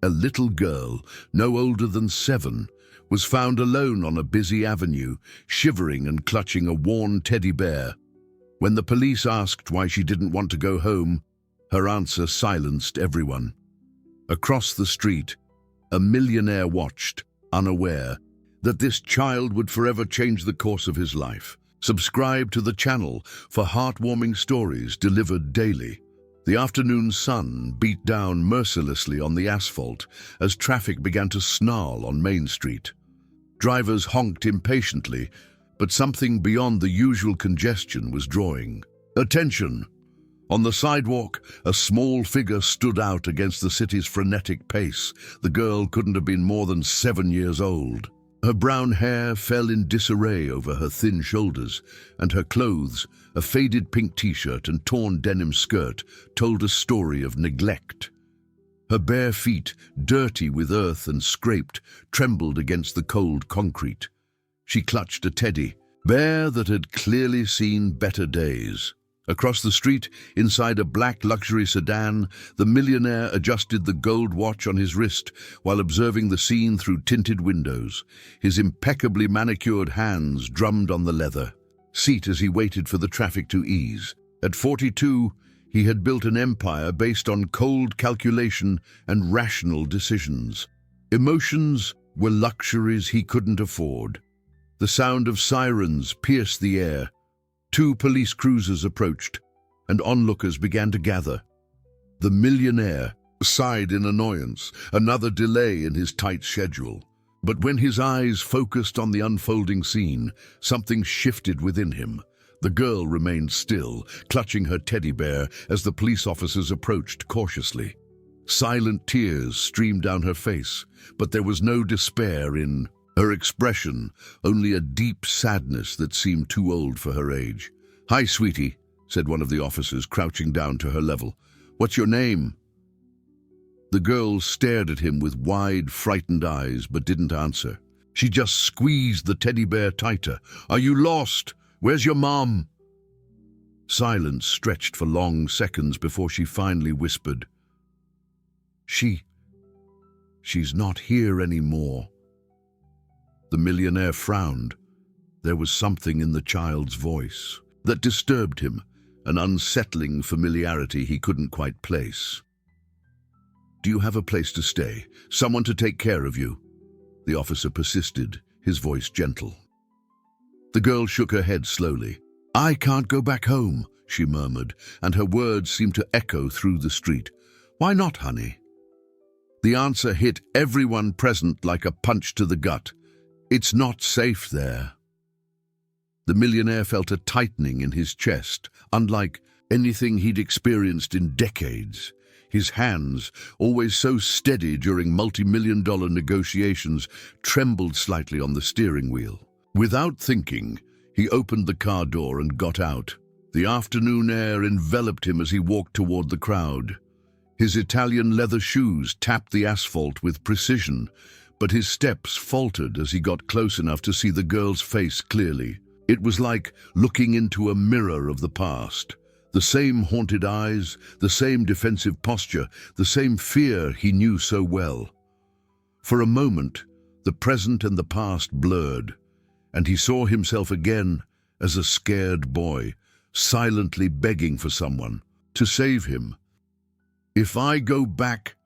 A little girl, no older than 7, was found alone on a busy avenue, shivering and clutching a worn teddy bear. When the police asked why she didn't want to go home, her answer silenced everyone. Across the street, a millionaire watched, unaware that this child would forever change the course of his life. Subscribe to the channel for heartwarming stories delivered daily. The afternoon sun beat down mercilessly on the asphalt as traffic began to snarl on Main Street. Drivers honked impatiently, but something beyond the usual congestion was drawing attention. On the sidewalk, a small figure stood out against the city's frenetic pace. The girl couldn't have been more than 7 years old. Her brown hair fell in disarray over her thin shoulders, and her clothes, a faded pink t-shirt and torn denim skirt, told a story of neglect. Her bare feet, dirty with earth and scraped, trembled against the cold concrete. She clutched a teddy bear that had clearly seen better days. Across the street, inside a black luxury sedan, the millionaire adjusted the gold watch on his wrist while observing the scene through tinted windows. His impeccably manicured hands drummed on the leather seat as he waited for the traffic to ease. At 42, he had built an empire based on cold calculation and rational decisions. Emotions were luxuries he couldn't afford. The sound of sirens pierced the air. 2 police cruisers approached, and onlookers began to gather. The millionaire sighed in annoyance, another delay in his tight schedule. But when his eyes focused on the unfolding scene, something shifted within him. The girl remained still, clutching her teddy bear as the police officers approached cautiously. Silent tears streamed down her face, but there was no despair in her expression, only a deep sadness that seemed too old for her age. "Hi, sweetie," said one of the officers, crouching down to her level. "What's your name?" The girl stared at him with wide, frightened eyes, but didn't answer. She just squeezed the teddy bear tighter. "Are you lost? Where's your mom?" Silence stretched for long seconds before she finally whispered, She's not here anymore." The millionaire frowned. There was something in the child's voice that disturbed him, an unsettling familiarity he couldn't quite place. "Do you have a place to stay? Someone to take care of you?" The officer persisted, his voice gentle. The girl shook her head slowly. "I can't go back home," she murmured, and her words seemed to echo through the street. "Why not, honey?" The answer hit everyone present like a punch to the gut. "It's not safe there." The millionaire felt a tightening in his chest, unlike anything he'd experienced in decades. His hands, always so steady during multi-million-dollar negotiations, trembled slightly on the steering wheel. Without thinking, he opened the car door and got out. The afternoon air enveloped him as he walked toward the crowd. His Italian leather shoes tapped the asphalt with precision, but his steps faltered as he got close enough to see the girl's face clearly. It was like looking into a mirror of the past. The same haunted eyes, the same defensive posture, the same fear he knew so well. For a moment, the present and the past blurred, and he saw himself again as a scared boy, silently begging for someone to save him. "If I go back,"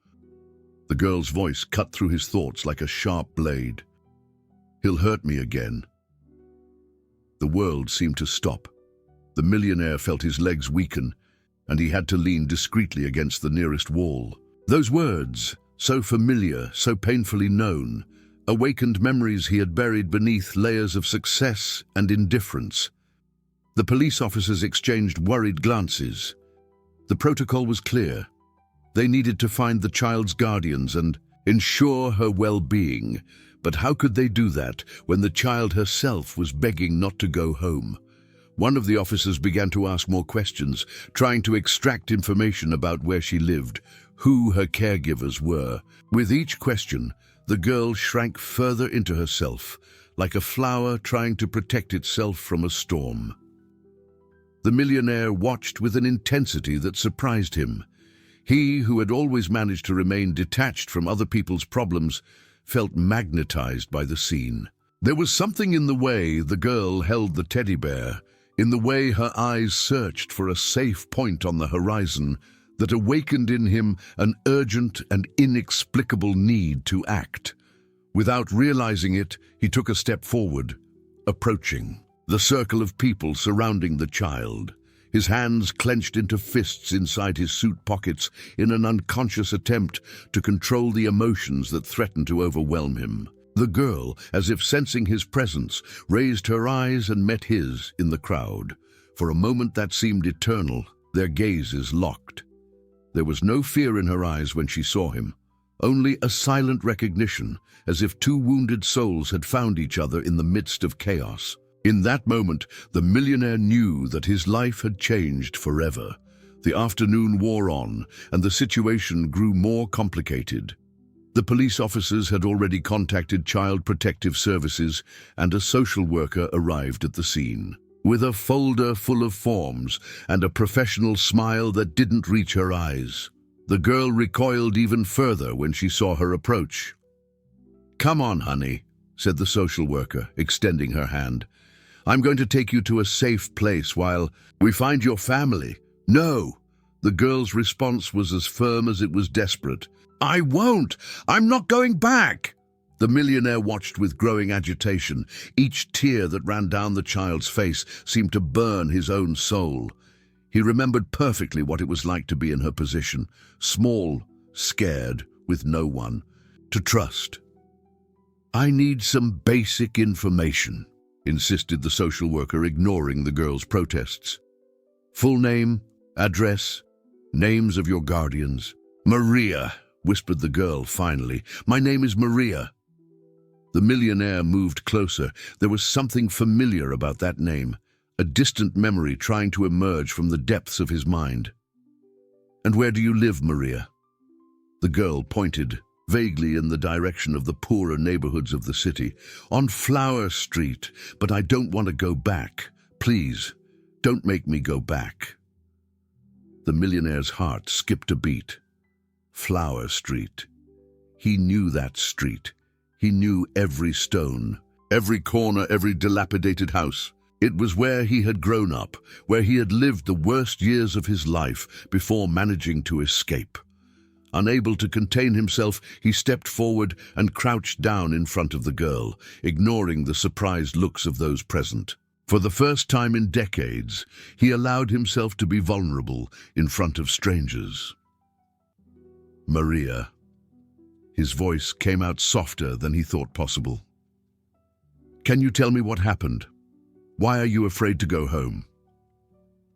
the girl's voice cut through his thoughts like a sharp blade, "he'll hurt me again." The world seemed to stop. The millionaire felt his legs weaken, and he had to lean discreetly against the nearest wall. Those words, so familiar, so painfully known, awakened memories he had buried beneath layers of success and indifference. The police officers exchanged worried glances. The protocol was clear. They needed to find the child's guardians and ensure her well-being. But how could they do that when the child herself was begging not to go home? One of the officers began to ask more questions, trying to extract information about where she lived, who her caregivers were. With each question, the girl shrank further into herself, like a flower trying to protect itself from a storm. The millionaire watched with an intensity that surprised him. He, who had always managed to remain detached from other people's problems, felt magnetized by the scene. There was something in the way the girl held the teddy bear, in the way her eyes searched for a safe point on the horizon, that awakened in him an urgent and inexplicable need to act. Without realizing it, he took a step forward, approaching the circle of people surrounding the child, his hands clenched into fists inside his suit pockets in an unconscious attempt to control the emotions that threatened to overwhelm him. The girl, as if sensing his presence, raised her eyes and met his in the crowd. For a moment that seemed eternal, their gazes locked. There was no fear in her eyes when she saw him, only a silent recognition, as if two wounded souls had found each other in the midst of chaos. In that moment, the millionaire knew that his life had changed forever. The afternoon wore on, and the situation grew more complicated. The police officers had already contacted Child Protective Services, and a social worker arrived at the scene. With a folder full of forms and a professional smile that didn't reach her eyes, the girl recoiled even further when she saw her approach. "Come on, honey," said the social worker, extending her hand. "I'm going to take you to a safe place while we find your family." "No!" The girl's response was as firm as it was desperate. "I won't! I'm not going back!" The millionaire watched with growing agitation. Each tear that ran down the child's face seemed to burn his own soul. He remembered perfectly what it was like to be in her position, small, scared, with no one to trust. "I need some basic information," insisted the social worker, ignoring the girl's protests. "Full name, address, names of your guardians." "Maria," whispered the girl finally. "My name is Maria." The millionaire moved closer. There was something familiar about that name, a distant memory trying to emerge from the depths of his mind. "And where do you live, Maria?" The girl pointed vaguely in the direction of the poorer neighborhoods of the city. "On Flower Street, but I don't want to go back. Please, don't make me go back." The millionaire's heart skipped a beat. Flower Street. He knew that street. He knew every stone, every corner, every dilapidated house. It was where he had grown up, where he had lived the worst years of his life before managing to escape. Unable to contain himself, he stepped forward and crouched down in front of the girl, ignoring the surprised looks of those present. For the first time in decades, he allowed himself to be vulnerable in front of strangers. "Maria." His voice came out softer than he thought possible. "Can you tell me what happened? Why are you afraid to go home?"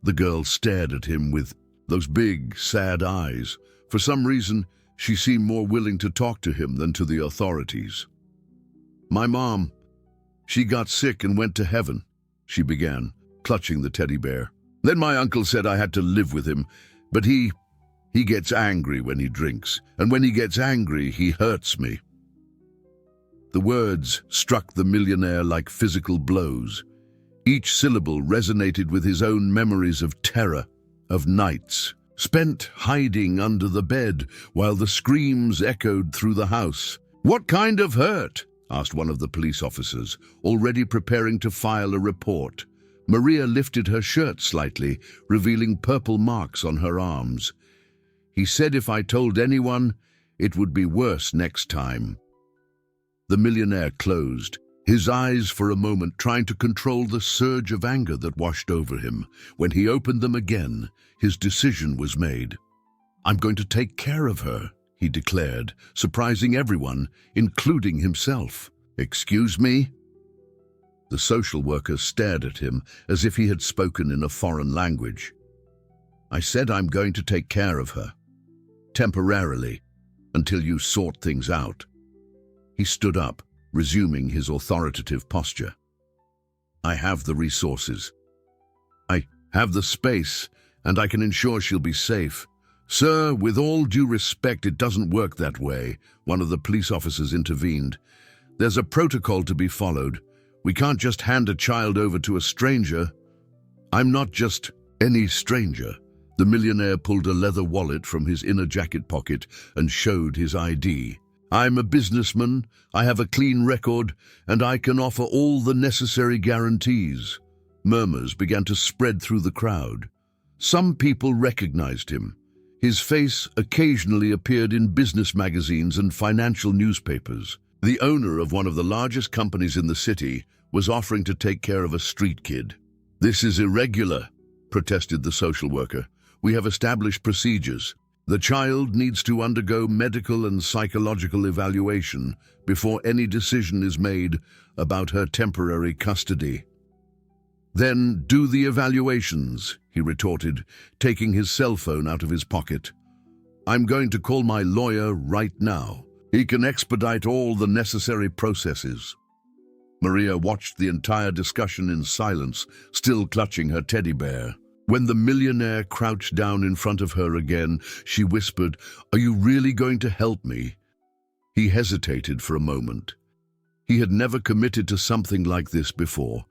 The girl stared at him with those big, sad eyes. For some reason, she seemed more willing to talk to him than to the authorities. "My mom, she got sick and went to heaven," she began, clutching the teddy bear. "Then my uncle said I had to live with him, but he gets angry when he drinks, and when he gets angry, he hurts me." The words struck the millionaire like physical blows. Each syllable resonated with his own memories of terror, of nights spent hiding under the bed while the screams echoed through the house. "What kind of hurt?" asked one of the police officers, already preparing to file a report. Maria lifted her shirt slightly, revealing purple marks on her arms. "He said if I told anyone, it would be worse next time." The millionaire closed, his eyes for a moment trying to control the surge of anger that washed over him. When he opened them again, his decision was made. "I'm going to take care of her," he declared, surprising everyone, including himself. "Excuse me?" The social worker stared at him as if he had spoken in a foreign language. "I said I'm going to take care of her. Temporarily, until you sort things out." He stood up, resuming his authoritative posture. "I have the resources. I have the space, and I can ensure she'll be safe." "Sir, with all due respect, it doesn't work that way," one of the police officers intervened. "There's a protocol to be followed. We can't just hand a child over to a stranger." "I'm not just any stranger," The millionaire pulled a leather wallet from his inner jacket pocket and showed his ID. "I'm a businessman, I have a clean record, and I can offer all the necessary guarantees." Murmurs began to spread through the crowd. Some people recognized him. His face occasionally appeared in business magazines and financial newspapers. The owner of one of the largest companies in the city was offering to take care of a street kid. "This is irregular," protested the social worker. "We have established procedures. The child needs to undergo medical and psychological evaluation before any decision is made about her temporary custody." "Then do the evaluations," he retorted, taking his cell phone out of his pocket. "I'm going to call my lawyer right now. He can expedite all the necessary processes." Maria watched the entire discussion in silence, still clutching her teddy bear. When the millionaire crouched down in front of her again, she whispered, "Are you really going to help me?" He hesitated for a moment. He had never committed to something like this before.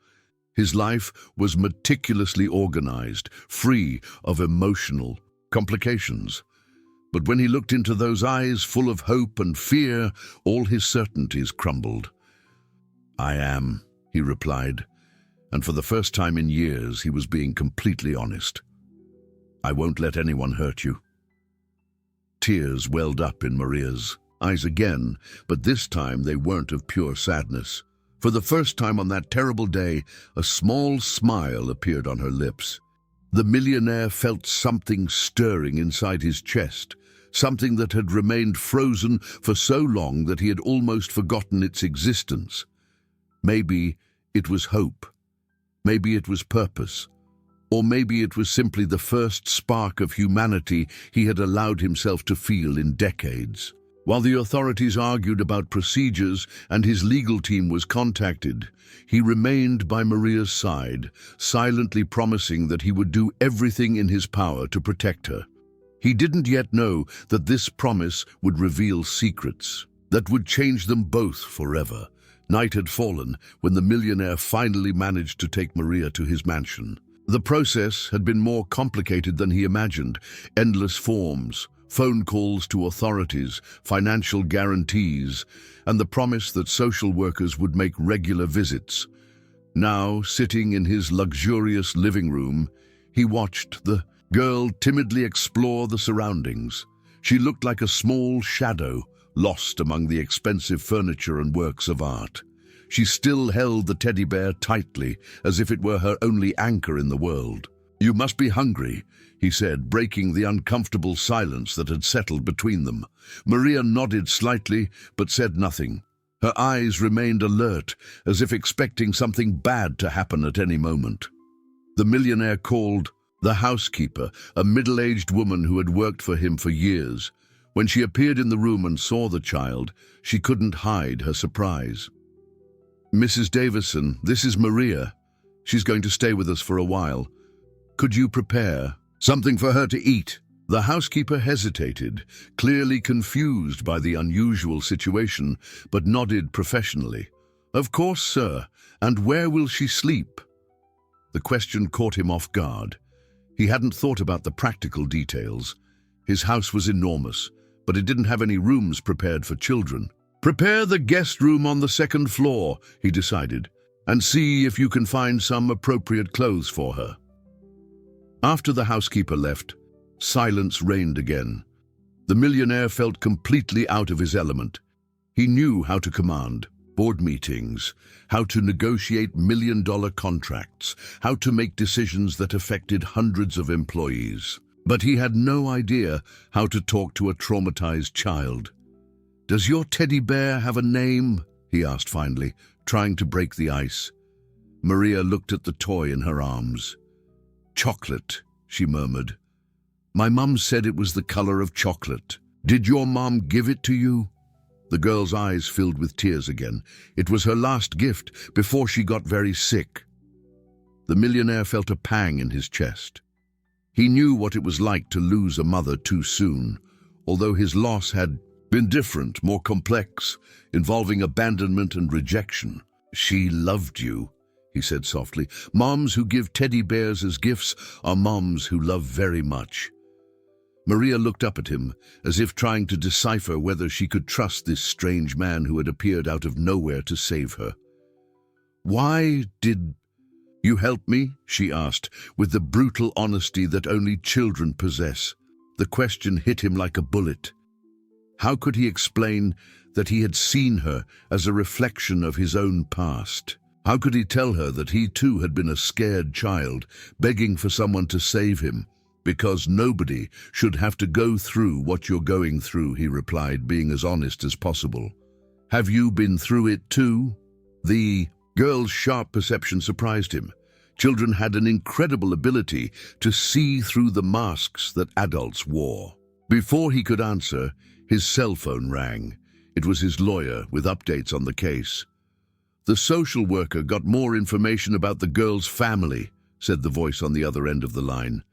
His life was meticulously organized, free of emotional complications. But when he looked into those eyes full of hope and fear, all his certainties crumbled. "I am," he replied, and for the first time in years he was being completely honest. "I won't let anyone hurt you." Tears welled up in Maria's eyes again, but this time they weren't of pure sadness. For the first time on that terrible day, a small smile appeared on her lips. The millionaire felt something stirring inside his chest, something that had remained frozen for so long that he had almost forgotten its existence. Maybe it was hope. Maybe it was purpose. Or maybe it was simply the first spark of humanity he had allowed himself to feel in decades. While the authorities argued about procedures and his legal team was contacted, he remained by Maria's side, silently promising that he would do everything in his power to protect her. He didn't yet know that this promise would reveal secrets that would change them both forever. Night had fallen when the millionaire finally managed to take Maria to his mansion. The process had been more complicated than he imagined. Endless forms, phone calls to authorities, financial guarantees, and the promise that social workers would make regular visits. Now, sitting in his luxurious living room, he watched the girl timidly explore the surroundings. She looked like a small shadow, lost among the expensive furniture and works of art. She still held the teddy bear tightly, as if it were her only anchor in the world. "You must be hungry," he said, breaking the uncomfortable silence that had settled between them. Maria nodded slightly, but said nothing. Her eyes remained alert, as if expecting something bad to happen at any moment. The millionaire called the housekeeper, a middle-aged woman who had worked for him for years. When she appeared in the room and saw the child, she couldn't hide her surprise. "Mrs. Davison, this is Maria. She's going to stay with us for a while. Could you prepare something for her to eat?" The housekeeper hesitated, clearly confused by the unusual situation, but nodded professionally. "Of course, sir. And where will she sleep?" The question caught him off guard. He hadn't thought about the practical details. His house was enormous, but it didn't have any rooms prepared for children. "Prepare the guest room on the second floor," he decided, "and see if you can find some appropriate clothes for her." After the housekeeper left, silence reigned again. The millionaire felt completely out of his element. He knew how to command board meetings, how to negotiate million-dollar contracts, how to make decisions that affected hundreds of employees. But he had no idea how to talk to a traumatized child. "Does your teddy bear have a name?" he asked finally, trying to break the ice. Maria looked at the toy in her arms. "Chocolate," she murmured. "My mum said it was the color of chocolate. Did your mom give it to you?" The girl's eyes filled with tears again. It was her last gift before she got very sick. The millionaire felt a pang in his chest. He knew what it was like to lose a mother too soon, although his loss had been different, more complex, involving abandonment and rejection. "She loved you," he said softly. Moms who give teddy bears as gifts are moms who love very much. Maria looked up at him, as if trying to decipher whether she could trust this strange man who had appeared out of nowhere to save her. Why did you help me? She asked, with the brutal honesty that only children possess. The question hit him like a bullet. How could he explain that he had seen her as a reflection of his own past? How could he tell her that he too had been a scared child, begging for someone to save him? Because nobody should have to go through what you're going through, he replied, being as honest as possible. Have you been through it too? The girl's sharp perception surprised him. Children had an incredible ability to see through the masks that adults wore. Before he could answer, his cell phone rang. It was his lawyer with updates on the case. The social worker got more information about the girl's family, said the voice on the other end of the line.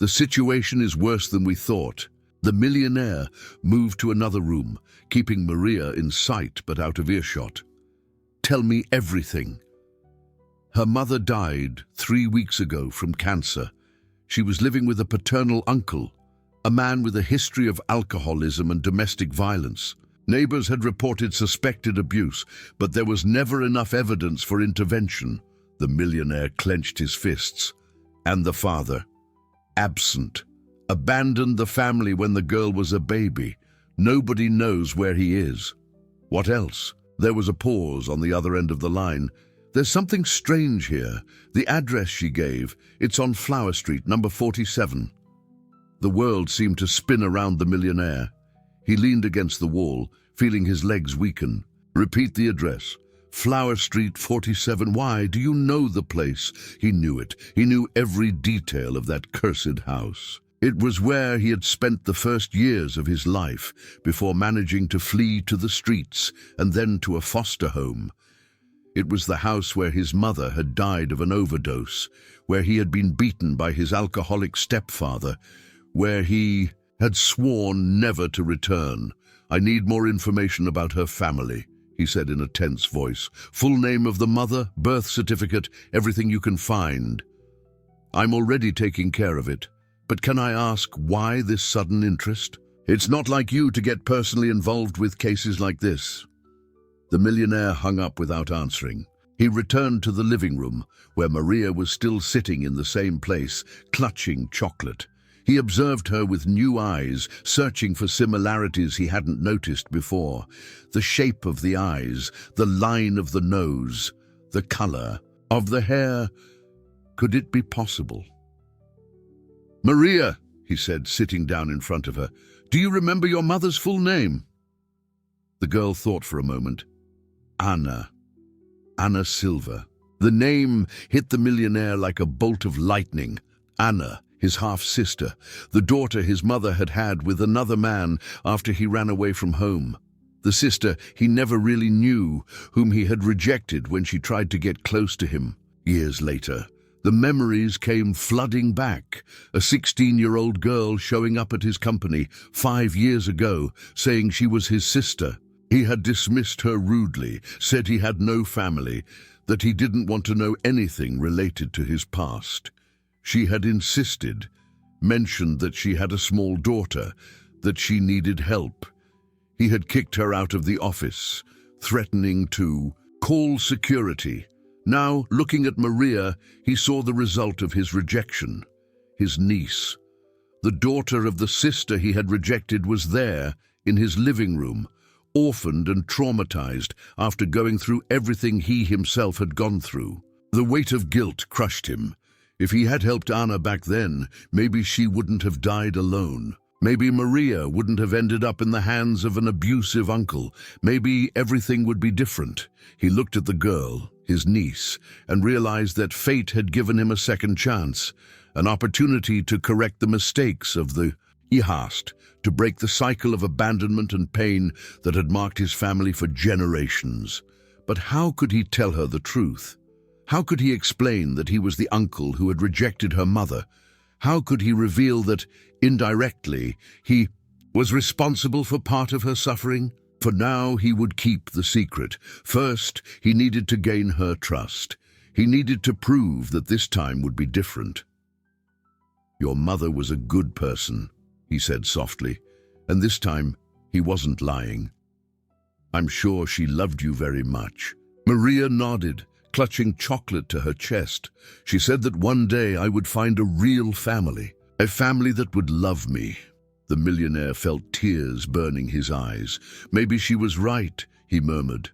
The situation is worse than we thought. The millionaire moved to another room, keeping Maria in sight but out of earshot. Tell me everything. Her mother died 3 weeks ago from cancer. She was living with a paternal uncle, a man with a history of alcoholism and domestic violence. Neighbors had reported suspected abuse, but there was never enough evidence for intervention. The millionaire clenched his fists. And the father? Absent. Abandoned the family when the girl was a baby. Nobody knows where he is. What else? There was a pause on the other end of the line. There's something strange here. The address she gave, it's on Flower Street, number 47. The world seemed to spin around the millionaire. He leaned against the wall, feeling his legs weaken. Repeat the address. Flower Street 47. Why, do you know the place? He knew it. He knew every detail of that cursed house. It was where he had spent the first years of his life before managing to flee to the streets and then to a foster home. It was the house where his mother had died of an overdose, where he had been beaten by his alcoholic stepfather, where he had sworn never to return. I need more information about her family, he said in a tense voice. Full name of the mother, birth certificate, everything you can find. I'm already taking care of it, but can I ask why this sudden interest? It's not like you to get personally involved with cases like this. The millionaire hung up without answering. He returned to the living room, where Maria was still sitting in the same place, clutching chocolate. He observed her with new eyes, searching for similarities he hadn't noticed before. The shape of the eyes, the line of the nose, the color of the hair. Could it be possible? Maria, he said, sitting down in front of her, do you remember your mother's full name? The girl thought for a moment. Anna Silva. The name hit the millionaire like a bolt of lightning. Anna, his half-sister, the daughter his mother had had with another man after he ran away from home. The sister he never really knew, whom he had rejected when she tried to get close to him. Years later, the memories came flooding back. A 16-year-old girl showing up at his company 5 years ago, saying she was his sister. He had dismissed her rudely, said he had no family, that he didn't want to know anything related to his past. She had insisted, mentioned that she had a small daughter, that she needed help. He had kicked her out of the office, threatening to call security. Now, looking at Maria, he saw the result of his rejection. His niece, the daughter of the sister he had rejected, was there in his living room, orphaned and traumatized after going through everything he himself had gone through. The weight of guilt crushed him. If he had helped Anna back then, maybe she wouldn't have died alone. Maybe Maria wouldn't have ended up in the hands of an abusive uncle. Maybe everything would be different. He looked at the girl, his niece, and realized that fate had given him a second chance, an opportunity to correct the mistakes of the past, to break the cycle of abandonment and pain that had marked his family for generations. But how could he tell her the truth? How could he explain that he was the uncle who had rejected her mother? How could he reveal that, indirectly, he was responsible for part of her suffering? For now, he would keep the secret. First, he needed to gain her trust. He needed to prove that this time would be different. "Your mother was a good person," he said softly, and this time he wasn't lying. "I'm sure she loved you very much." Maria nodded, clutching chocolate to her chest. "She said that one day I would find a real family, a family that would love me." The millionaire felt tears burning his eyes. "Maybe she was right," he murmured.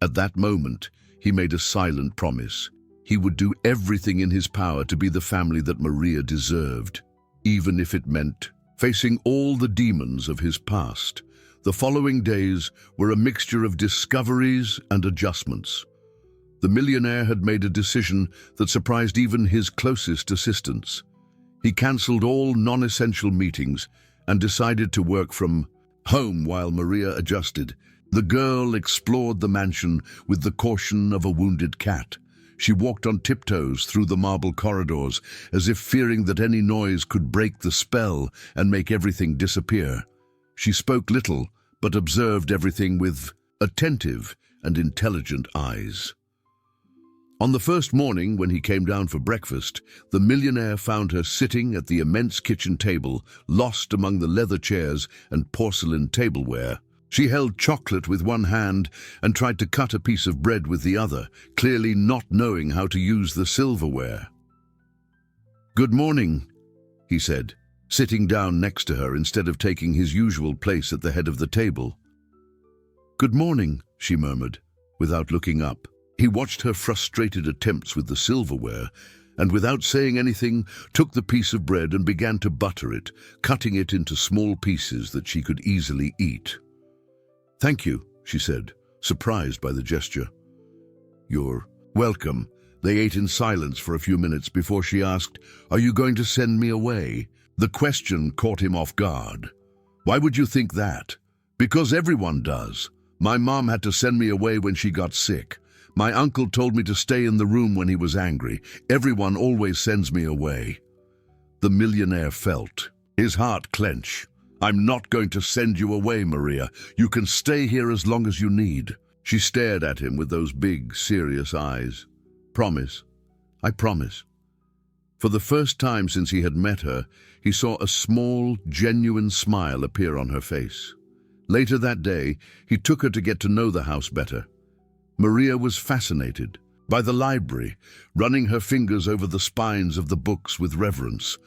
At that moment, he made a silent promise. He would do everything in his power to be the family that Maria deserved, even if it meant facing all the demons of his past. The following days were a mixture of discoveries and adjustments. The millionaire had made a decision that surprised even his closest assistants. He cancelled all non-essential meetings and decided to work from home while Maria adjusted. The girl explored the mansion with the caution of a wounded cat. She walked on tiptoes through the marble corridors, as if fearing that any noise could break the spell and make everything disappear. She spoke little, but observed everything with attentive and intelligent eyes. On the first morning, when he came down for breakfast, the millionaire found her sitting at the immense kitchen table, lost among the leather chairs and porcelain tableware. She held chocolate with one hand and tried to cut a piece of bread with the other, clearly not knowing how to use the silverware. "Good morning," he said, sitting down next to her instead of taking his usual place at the head of the table. "Good morning," she murmured, without looking up. He watched her frustrated attempts with the silverware, and without saying anything, took the piece of bread and began to butter it, cutting it into small pieces that she could easily eat. "Thank you," she said, surprised by the gesture. "You're welcome." They ate in silence for a few minutes before she asked, "Are you going to send me away?" The question caught him off guard. "Why would you think that?" "Because everyone does. My mom had to send me away when she got sick. My uncle told me to stay in the room when he was angry. Everyone always sends me away." The millionaire felt his heart clench. "I'm not going to send you away, Maria. You can stay here as long as you need." She stared at him with those big, serious eyes. "Promise." "I promise." For the first time since he had met her, he saw a small, genuine smile appear on her face. Later that day, he took her to get to know the house better. Maria was fascinated by the library, running her fingers over the spines of the books with reverence.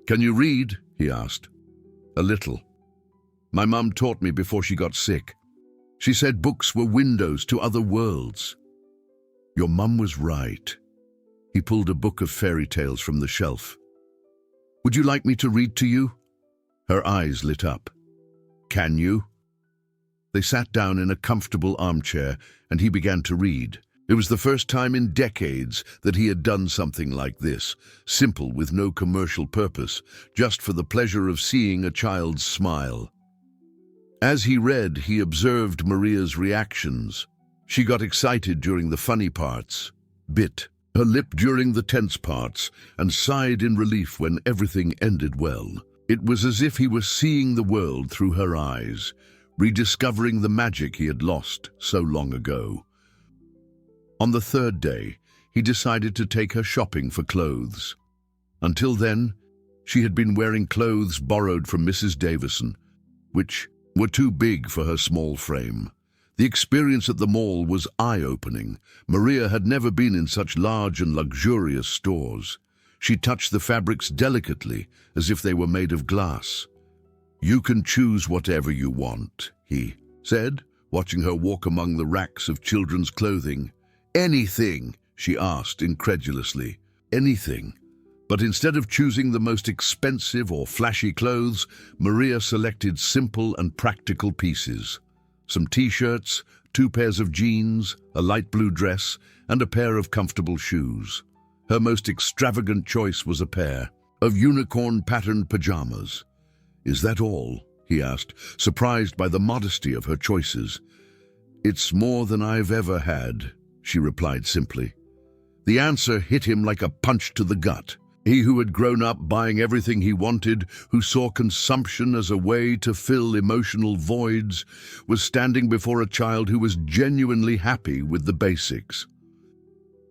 "Can you read?" he asked. "A little. My mum taught me before she got sick. She said books were windows to other worlds." "Your mum was right." He pulled a book of fairy tales from the shelf. "Would you like me to read to you?" Her eyes lit up. "Can you?" They sat down in a comfortable armchair, and he began to read. It was the first time in decades that he had done something like this, simple with no commercial purpose, just for the pleasure of seeing a child's smile. As he read, he observed Maria's reactions. She got excited during the funny parts, bit her lip during the tense parts, and sighed in relief when everything ended well. It was as if he was seeing the world through her eyes, rediscovering the magic he had lost so long ago. On the third day, he decided to take her shopping for clothes. Until then, she had been wearing clothes borrowed from Mrs. Davison, which were too big for her small frame. The experience at the mall was eye-opening. Maria had never been in such large and luxurious stores. She touched the fabrics delicately, as if they were made of glass. "You can choose whatever you want," he said, watching her walk among the racks of children's clothing. "Anything?" she asked incredulously. "Anything." But instead of choosing the most expensive or flashy clothes, Maria selected simple and practical pieces. Some t-shirts, 2 pairs of jeans, a light blue dress, and a pair of comfortable shoes. Her most extravagant choice was a pair of unicorn-patterned pajamas. "Is that all?" he asked, surprised by the modesty of her choices. "It's more than I've ever had," she replied simply. The answer hit him like a punch to the gut. He who had grown up buying everything he wanted, who saw consumption as a way to fill emotional voids, was standing before a child who was genuinely happy with the basics.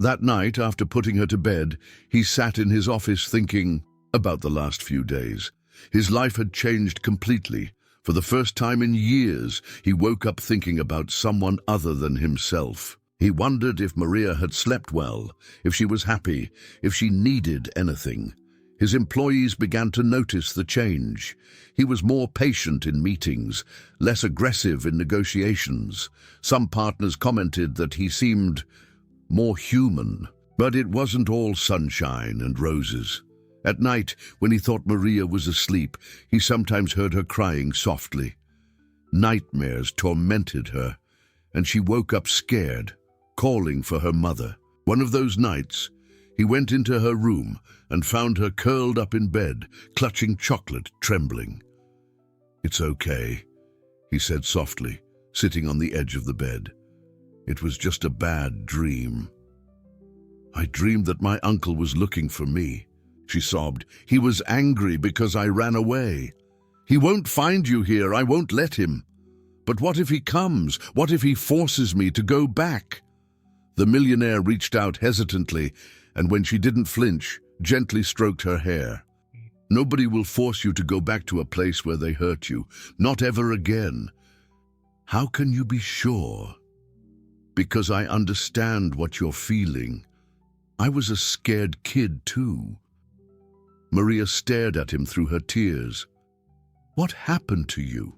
That night, after putting her to bed, he sat in his office thinking about the last few days. His life had changed completely. For the first time in years, he woke up thinking about someone other than himself. He wondered if Maria had slept well, if she was happy, if she needed anything. His employees began to notice the change. He was more patient in meetings, less aggressive in negotiations. Some partners commented that he seemed more human. But it wasn't all sunshine and roses. At night, when he thought Maria was asleep, he sometimes heard her crying softly. Nightmares tormented her, and she woke up scared, calling for her mother. One of those nights, he went into her room and found her curled up in bed, clutching chocolate, trembling. "It's okay," he said softly, sitting on the edge of the bed. "It was just a bad dream. I dreamed that my uncle was looking for me," she sobbed. "He was angry because I ran away. He won't find you here, I won't let him. But what if he comes? What if he forces me to go back?" The millionaire reached out hesitantly, and when she didn't flinch, gently stroked her hair. "Nobody will force you to go back to a place where they hurt you. Not ever again." "How can you be sure?" "Because I understand what you're feeling. I was a scared kid too." Maria stared at him through her tears. "What happened to you?"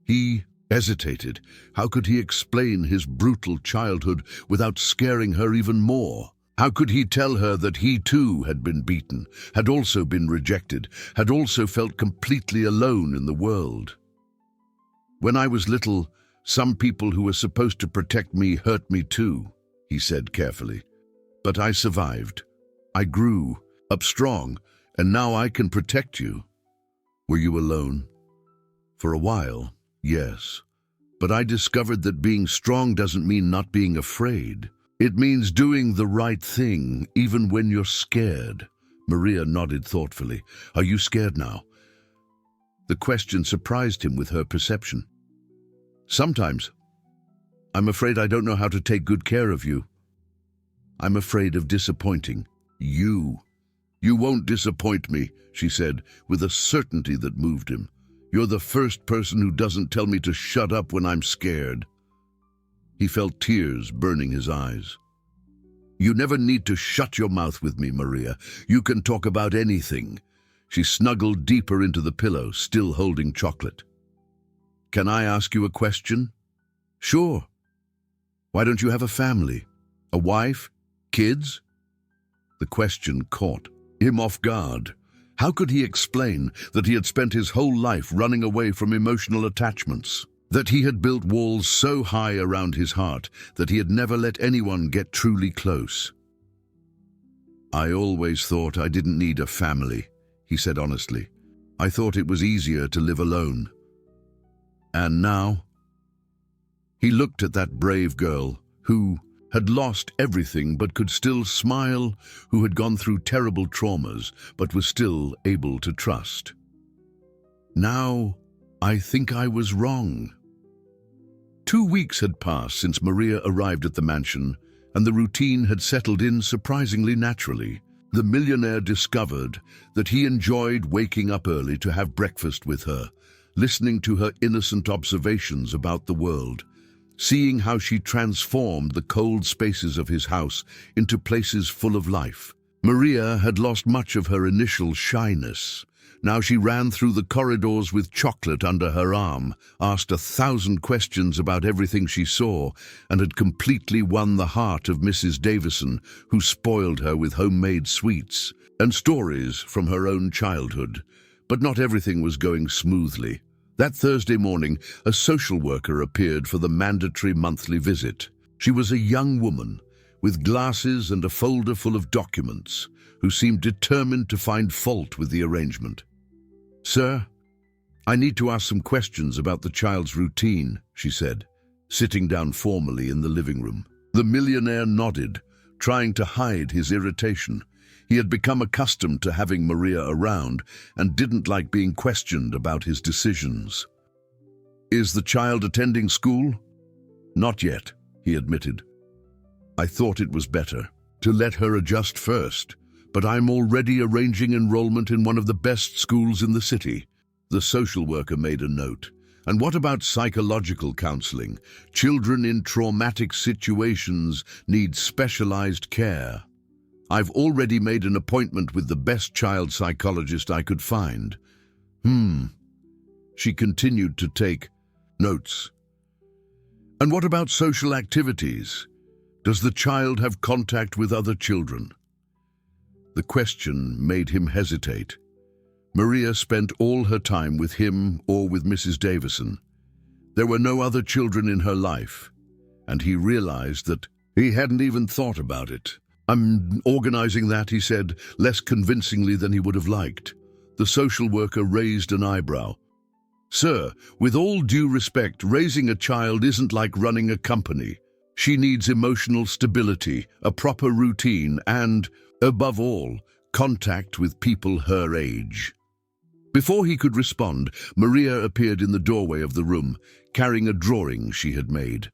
He hesitated. How could he explain his brutal childhood without scaring her even more? How could he tell her that he too had been beaten, had also been rejected, had also felt completely alone in the world? "When I was little, some people who were supposed to protect me hurt me too," he said carefully. "But I survived. I grew up strong, and now I can protect you." "Were you alone?" "For a while, yes. But I discovered that being strong doesn't mean not being afraid. It means doing the right thing, even when you're scared." Maria nodded thoughtfully. "Are you scared now?" The question surprised him with her perception. "Sometimes. I'm afraid I don't know how to take good care of you. I'm afraid of disappointing you." "You won't disappoint me," she said, with a certainty that moved him. "You're the first person who doesn't tell me to shut up when I'm scared." He felt tears burning his eyes. "You never need to shut your mouth with me, Maria. You can talk about anything." She snuggled deeper into the pillow, still holding chocolate. "Can I ask you a question?" "Sure." "Why don't you have a family? A wife? Kids?" The question caught him off guard. How could he explain that he had spent his whole life running away from emotional attachments? That he had built walls so high around his heart that he had never let anyone get truly close? "I always thought I didn't need a family," he said honestly. "I thought it was easier to live alone." "And now?" He looked at that brave girl who had lost everything but could still smile, who had gone through terrible traumas but was still able to trust. "Now, I think I was wrong." 2 weeks had passed since Maria arrived at the mansion, and the routine had settled in surprisingly naturally. The millionaire discovered that he enjoyed waking up early to have breakfast with her, listening to her innocent observations about the world, seeing how she transformed the cold spaces of his house into places full of life. Maria had lost much of her initial shyness. Now she ran through the corridors with chocolate under her arm, asked 1,000 questions about everything she saw, and had completely won the heart of Mrs. Davison, who spoiled her with homemade sweets and stories from her own childhood. But not everything was going smoothly. That Thursday morning, a social worker appeared for the mandatory monthly visit. She was a young woman with glasses and a folder full of documents, who seemed determined to find fault with the arrangement. "Sir, I need to ask some questions about the child's routine," she said, sitting down formally in the living room. The millionaire nodded, trying to hide his irritation. He had become accustomed to having Maria around and didn't like being questioned about his decisions. "Is the child attending school?" "Not yet," he admitted. "I thought it was better." to let her adjust first, but I'm already arranging enrollment in one of the best schools in the city. The social worker made a note. And what about psychological counseling? Children in traumatic situations need specialized care. I've already made an appointment with the best child psychologist I could find. She continued to take notes. And what about social activities? Does the child have contact with other children? The question made him hesitate. Maria spent all her time with him or with Mrs. Davison. There were no other children in her life, and he realized that he hadn't even thought about it. "I'm organizing that," he said, less convincingly than he would have liked. The social worker raised an eyebrow. "Sir, with all due respect, raising a child isn't like running a company. She needs emotional stability, a proper routine, and, above all, contact with people her age." Before he could respond, Maria appeared in the doorway of the room, carrying a drawing she had made.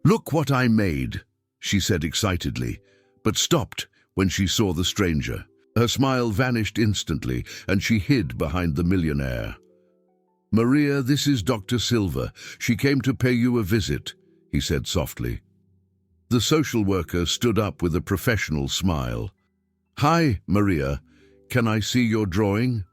"Look what I made," she said excitedly, but stopped when she saw the stranger. Her smile vanished instantly, and she hid behind the millionaire. "Maria, this is Dr. Silva. She came to pay you a visit," he said softly. The social worker stood up with a professional smile. "Hi, Maria. Can I see your drawing?"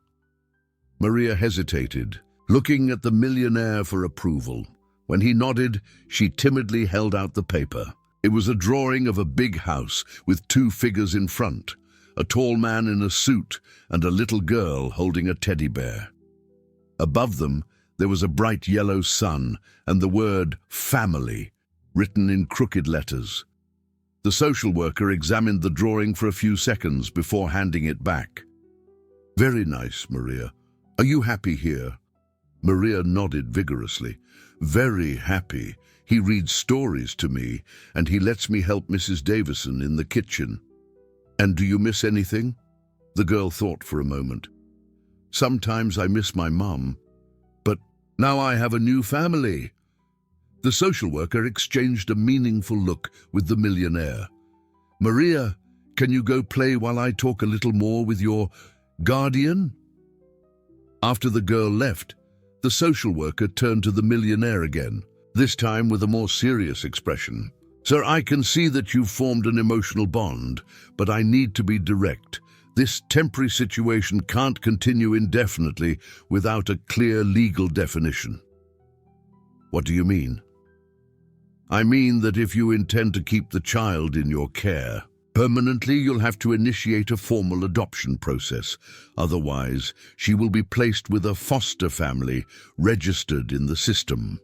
Maria hesitated, looking at the millionaire for approval. When he nodded, she timidly held out the paper. It was a drawing of a big house with two figures in front, a tall man in a suit and a little girl holding a teddy bear. Above them, there was a bright yellow sun and the word family written in crooked letters. The social worker examined the drawing for a few seconds before handing it back. "Very nice, Maria. Are you happy here?" Maria nodded vigorously. "Very happy. He reads stories to me, and he lets me help Mrs. Davison in the kitchen." "And do you miss anything?" The girl thought for a moment. "Sometimes I miss my mum, but now I have a new family." The social worker exchanged a meaningful look with the millionaire. "Maria, can you go play while I talk a little more with your guardian?" After the girl left, the social worker turned to the millionaire again, this time with a more serious expression. "Sir, I can see that you've formed an emotional bond, but I need to be direct. This temporary situation can't continue indefinitely without a clear legal definition." "What do you mean?" "I mean that if you intend to keep the child in your care permanently, you'll have to initiate a formal adoption process. Otherwise, she will be placed with a foster family registered in the system."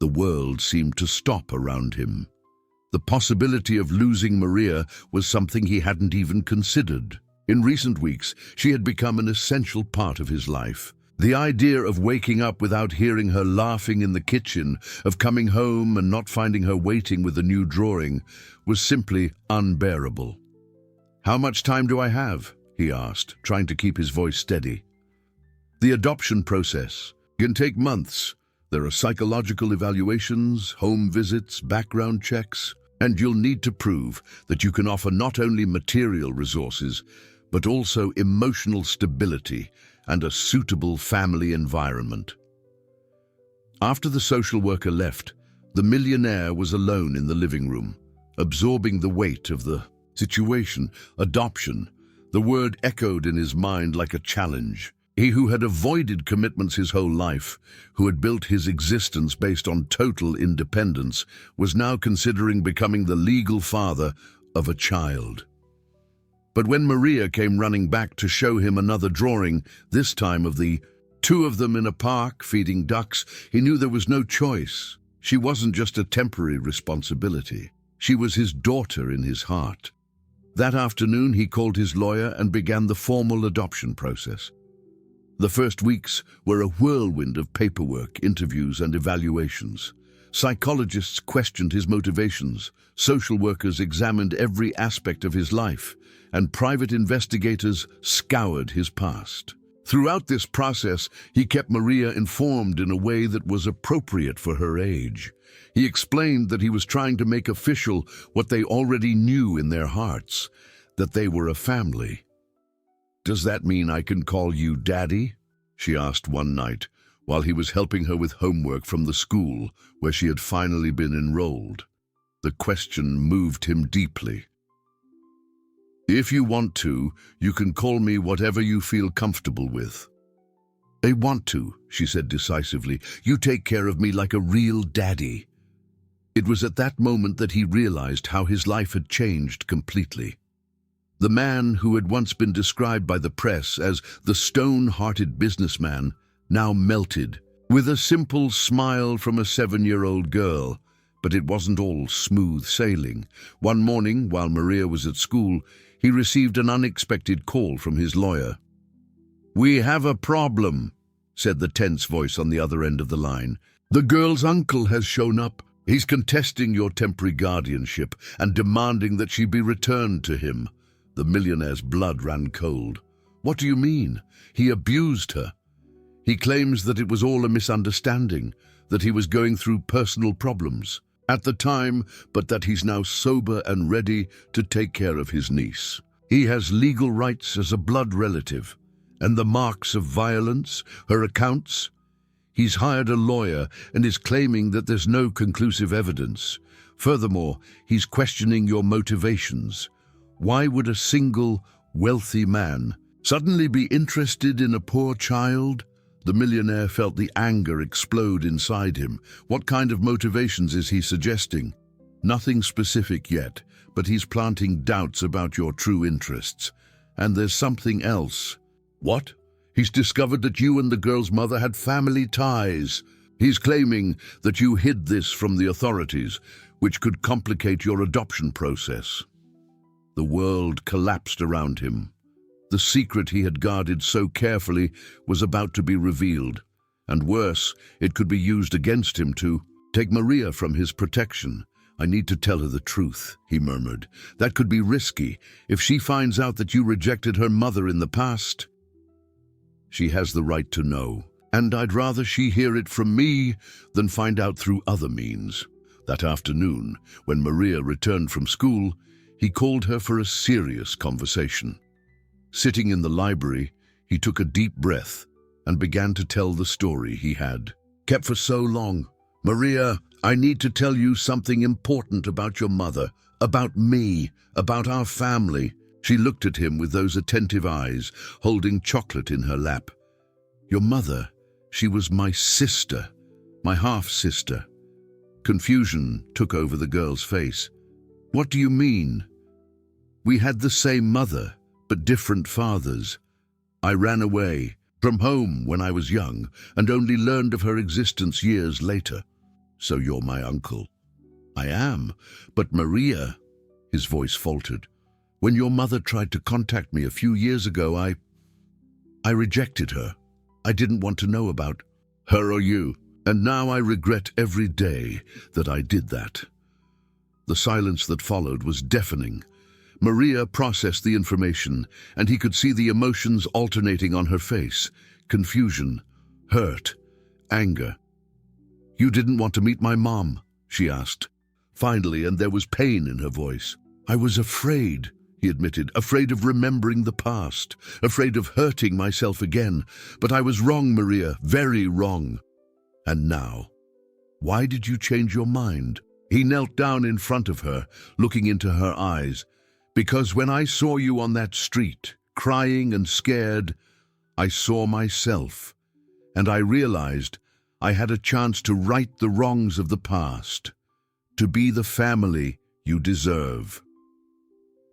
The world seemed to stop around him. The possibility of losing Maria was something he hadn't even considered. In recent weeks, she had become an essential part of his life. The idea of waking up without hearing her laughing in the kitchen, of coming home and not finding her waiting with a new drawing, was simply unbearable. "How much time do I have?" he asked, trying to keep his voice steady. "The adoption process can take months. There are psychological evaluations, home visits, background checks, and you'll need to prove that you can offer not only material resources, but also emotional stability and a suitable family environment." After the social worker left, the millionaire was alone in the living room, absorbing the weight of the situation. Adoption. The word echoed in his mind like a challenge. He who had avoided commitments his whole life, who had built his existence based on total independence, was now considering becoming the legal father of a child. But when Maria came running back to show him another drawing, this time of the two of them in a park feeding ducks, he knew there was no choice. She wasn't just a temporary responsibility. She was his daughter in his heart. That afternoon, he called his lawyer and began the formal adoption process. The first weeks were a whirlwind of paperwork, interviews, and evaluations. Psychologists questioned his motivations, social workers examined every aspect of his life, and private investigators scoured his past. Throughout this process, he kept Maria informed in a way that was appropriate for her age. He explained that he was trying to make official what they already knew in their hearts, that they were a family. "Does that mean I can call you Daddy?" she asked one night, while he was helping her with homework from the school where she had finally been enrolled. The question moved him deeply. "If you want to, you can call me whatever you feel comfortable with." "I want to," she said decisively. "You take care of me like a real daddy." It was at that moment that he realized how his life had changed completely. The man who had once been described by the press as the stone-hearted businessman now melted, with a simple smile from a 7-year-old girl. But it wasn't all smooth sailing. One morning, while Maria was at school, he received an unexpected call from his lawyer. "We have a problem," said the tense voice on the other end of the line. "The girl's uncle has shown up. He's contesting your temporary guardianship and demanding that she be returned to him." The millionaire's blood ran cold. "What do you mean? He abused her." "He claims that it was all a misunderstanding, that he was going through personal problems at the time, but that he's now sober and ready to take care of his niece. He has legal rights as a blood relative, and the marks of violence, her accounts. He's hired a lawyer and is claiming that there's no conclusive evidence. Furthermore, he's questioning your motivations. Why would a single, wealthy man suddenly be interested in a poor child?" The millionaire felt the anger explode inside him. "What kind of motivations is he suggesting?" "Nothing specific yet, but he's planting doubts about your true interests. And there's something else." "What?" "He's discovered that you and the girl's mother had family ties. He's claiming that you hid this from the authorities, which could complicate your adoption process." The world collapsed around him. The secret he had guarded so carefully was about to be revealed, and worse, it could be used against him to take Maria from his protection. "I need to tell her the truth," he murmured. "That could be risky. If she finds out that you rejected her mother in the past." "She has the right to know, and I'd rather she hear it from me than find out through other means." That afternoon, when Maria returned from school, he called her for a serious conversation. Sitting in the library, he took a deep breath and began to tell the story he had kept for so long. "Maria, I need to tell you something important about your mother, about me, about our family." She looked at him with those attentive eyes, holding chocolate in her lap. "Your mother, she was my sister, my half-sister." Confusion took over the girl's face. "What do you mean?" "We had the same mother, but different fathers. I ran away from home when I was young and only learned of her existence years later." "So you're my uncle?" "I am, but Maria," his voice faltered, "when your mother tried to contact me a few years ago, I rejected her. I didn't want to know about her or you, and now I regret every day that I did that." The silence that followed was deafening. Maria processed the information, and he could see the emotions alternating on her face: confusion, hurt, anger. "You didn't want to meet my mom?" she asked, finally, and there was pain in her voice. "I was afraid," he admitted, "afraid of remembering the past, afraid of hurting myself again. But I was wrong, Maria, very wrong." "And now, why did you change your mind?" He knelt down in front of her, looking into her eyes. "Because when I saw you on that street, crying and scared, I saw myself, and I realized I had a chance to right the wrongs of the past, to be the family you deserve."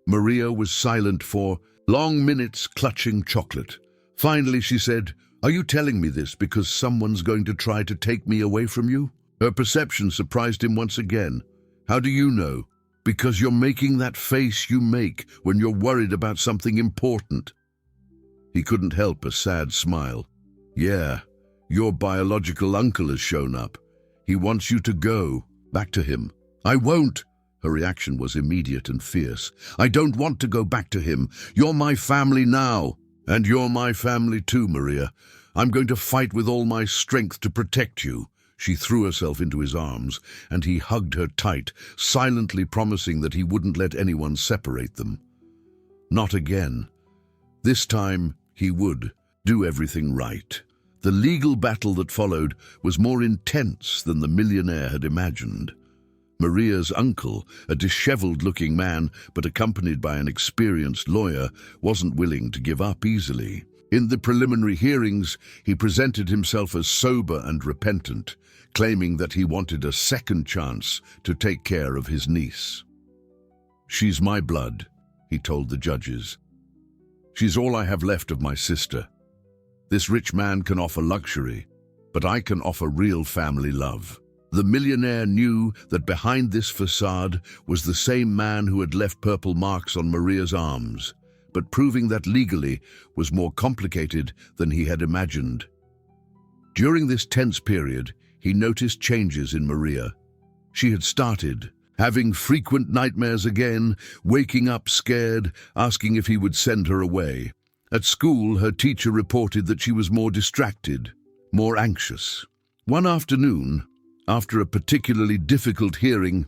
Maria was silent for long minutes, clutching chocolate. Finally she said, "Are you telling me this because someone's going to try to take me away from you?" Her perception surprised him once again. "How do you know?" "Because you're making that face you make when you're worried about something important." He couldn't help a sad smile. "Yeah, your biological uncle has shown up. He wants you to go back to him." "I won't." Her reaction was immediate and fierce. "I don't want to go back to him. You're my family now." And you're my family too, Maria. I'm going to fight with all my strength to protect you." She threw herself into his arms, and he hugged her tight, silently promising that he wouldn't let anyone separate them. Not again. This time, he would do everything right. The legal battle that followed was more intense than the millionaire had imagined. Maria's uncle, a disheveled-looking man but accompanied by an experienced lawyer, wasn't willing to give up easily. In the preliminary hearings, he presented himself as sober and repentant, claiming that he wanted a second chance to take care of his niece. "She's my blood," he told the judges. "She's all I have left of my sister. This rich man can offer luxury, but I can offer real family love." The millionaire knew that behind this facade was the same man who had left purple marks on Maria's arms, but proving that legally was more complicated than he had imagined. During this tense period, he noticed changes in Maria. She had started having frequent nightmares again, waking up scared, asking if he would send her away. At school, her teacher reported that she was more distracted, more anxious. One afternoon, after a particularly difficult hearing,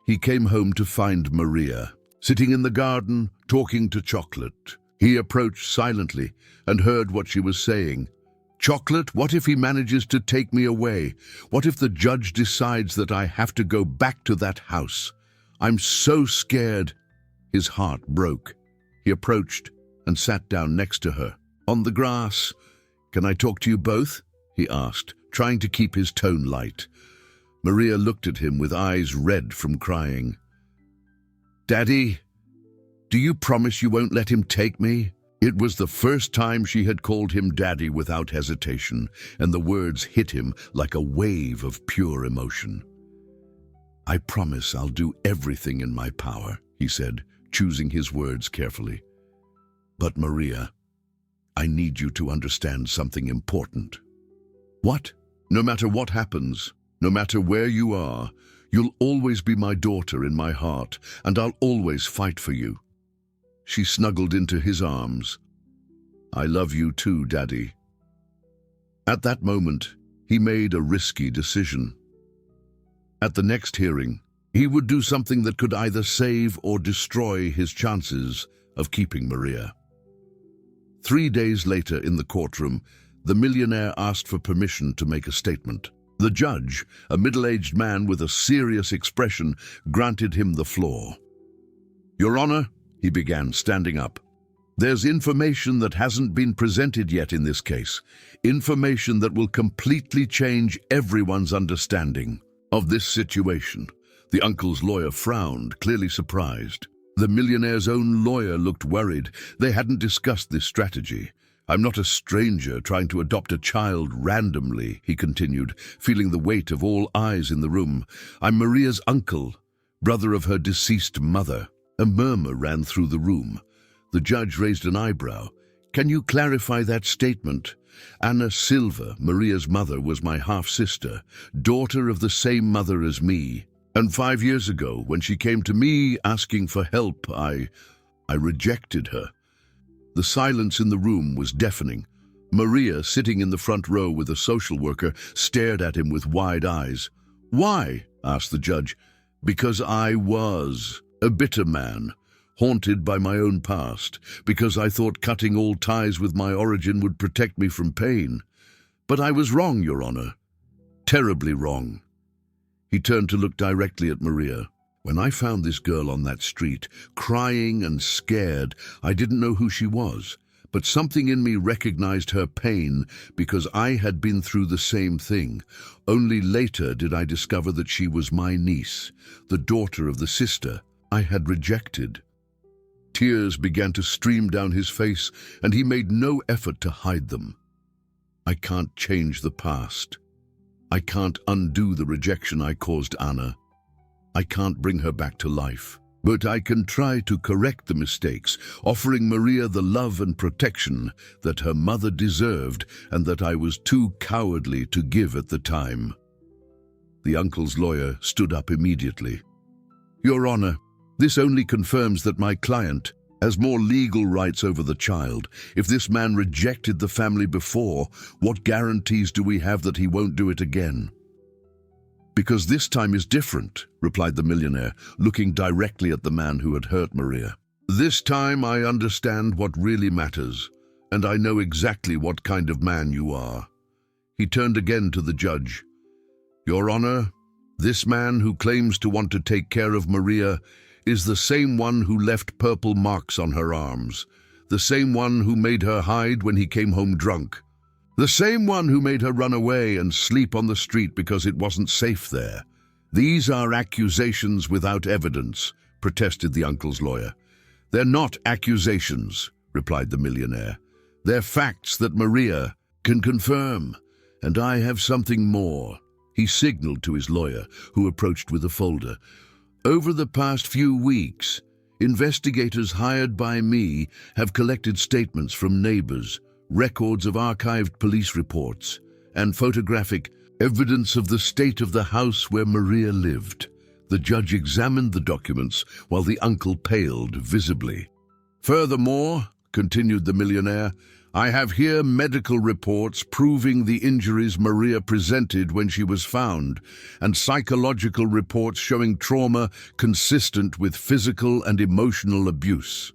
he came home to find Maria sitting in the garden, talking to Chocolate. He approached silently and heard what she was saying. "Chocolate, what if he manages to take me away? What if the judge decides that I have to go back to that house? I'm so scared." His heart broke. He approached and sat down next to her. On the grass. "Can I talk to you both?" he asked, trying to keep his tone light. Maria looked at him with eyes red from crying. "Daddy, do you promise you won't let him take me?" It was the first time she had called him Daddy without hesitation, and the words hit him like a wave of pure emotion. "I promise I'll do everything in my power," he said, choosing his words carefully. "But Maria, I need you to understand something important." "What?" "No matter what happens, no matter where you are, you'll always be my daughter in my heart, and I'll always fight for you." She snuggled into his arms. "I love you too, Daddy." At that moment, he made a risky decision. At the next hearing, he would do something that could either save or destroy his chances of keeping Maria. 3 days later in the courtroom, the millionaire asked for permission to make a statement. The judge, a middle-aged man with a serious expression, granted him the floor. "Your Honor," he began, standing up, "there's information that hasn't been presented yet in this case, information that will completely change everyone's understanding of this situation." The uncle's lawyer frowned, clearly surprised. The millionaire's own lawyer looked worried. They hadn't discussed this strategy. "I'm not a stranger trying to adopt a child randomly," he continued, feeling the weight of all eyes in the room. "I'm Maria's uncle, brother of her deceased mother." A murmur ran through the room. The judge raised an eyebrow. "Can you clarify that statement? Anna Silva, Maria's mother, was my half-sister, daughter of the same mother as me. And 5 years ago, when she came to me asking for help, I rejected her." The silence in the room was deafening. Maria, sitting in the front row with a social worker, stared at him with wide eyes. "Why?" asked the judge. "Because I was a bitter man, haunted by my own past, because I thought cutting all ties with my origin would protect me from pain. But I was wrong, Your Honor. Terribly wrong." He turned to look directly at Maria. "When I found this girl on that street, crying and scared, I didn't know who she was, but something in me recognized her pain because I had been through the same thing. Only later did I discover that she was my niece, the daughter of the sister I had rejected." Tears began to stream down his face, and he made no effort to hide them. "I can't change the past. I can't undo the rejection I caused Anna. I can't bring her back to life. But I can try to correct the mistakes, offering Maria the love and protection that her mother deserved and that I was too cowardly to give at the time." The uncle's lawyer stood up immediately. "Your Honor, this only confirms that my client Has more legal rights over the child. If this man rejected the family before, what guarantees do we have that he won't do it again? Because this time is different, replied the millionaire, looking directly at the man who had hurt Maria. This time I understand what really matters, and I know exactly what kind of man you are. He turned again to the judge. Your Honor, this man who claims to want to take care of Maria is the same one who left purple marks on her arms, the same one who made her hide when he came home drunk, the same one who made her run away and sleep on the street because it wasn't safe there. These are accusations without evidence, protested the uncle's lawyer. They're not accusations, replied the millionaire. They're facts that Maria can confirm, and I have something more. He signaled to his lawyer, who approached with a folder. Over the past few weeks, investigators hired by me have collected statements from neighbors, records of archived police reports, and photographic evidence of the state of the house where Maria lived. The judge examined the documents while the uncle paled visibly. Furthermore, continued the millionaire, I have here medical reports proving the injuries Maria presented when she was found, and psychological reports showing trauma consistent with physical and emotional abuse.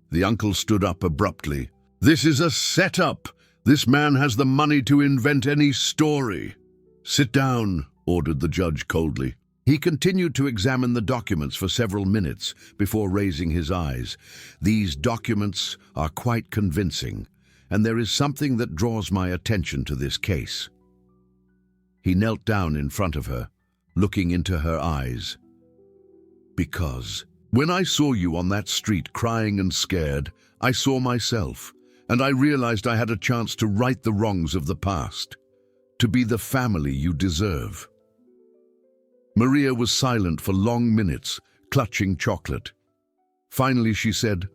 The uncle stood up abruptly. This is a setup. This man has the money to invent any story. Sit down, ordered the judge coldly. He continued to examine the documents for several minutes before raising his eyes. These documents are quite convincing, and there is something that draws my attention to this case. He knelt down in front of her, looking into her eyes. Because when I saw you on that street crying and scared, I saw myself, and I realized I had a chance to right the wrongs of the past, to be the family you deserve. Maria was silent for long minutes, clutching chocolate. Finally, she said,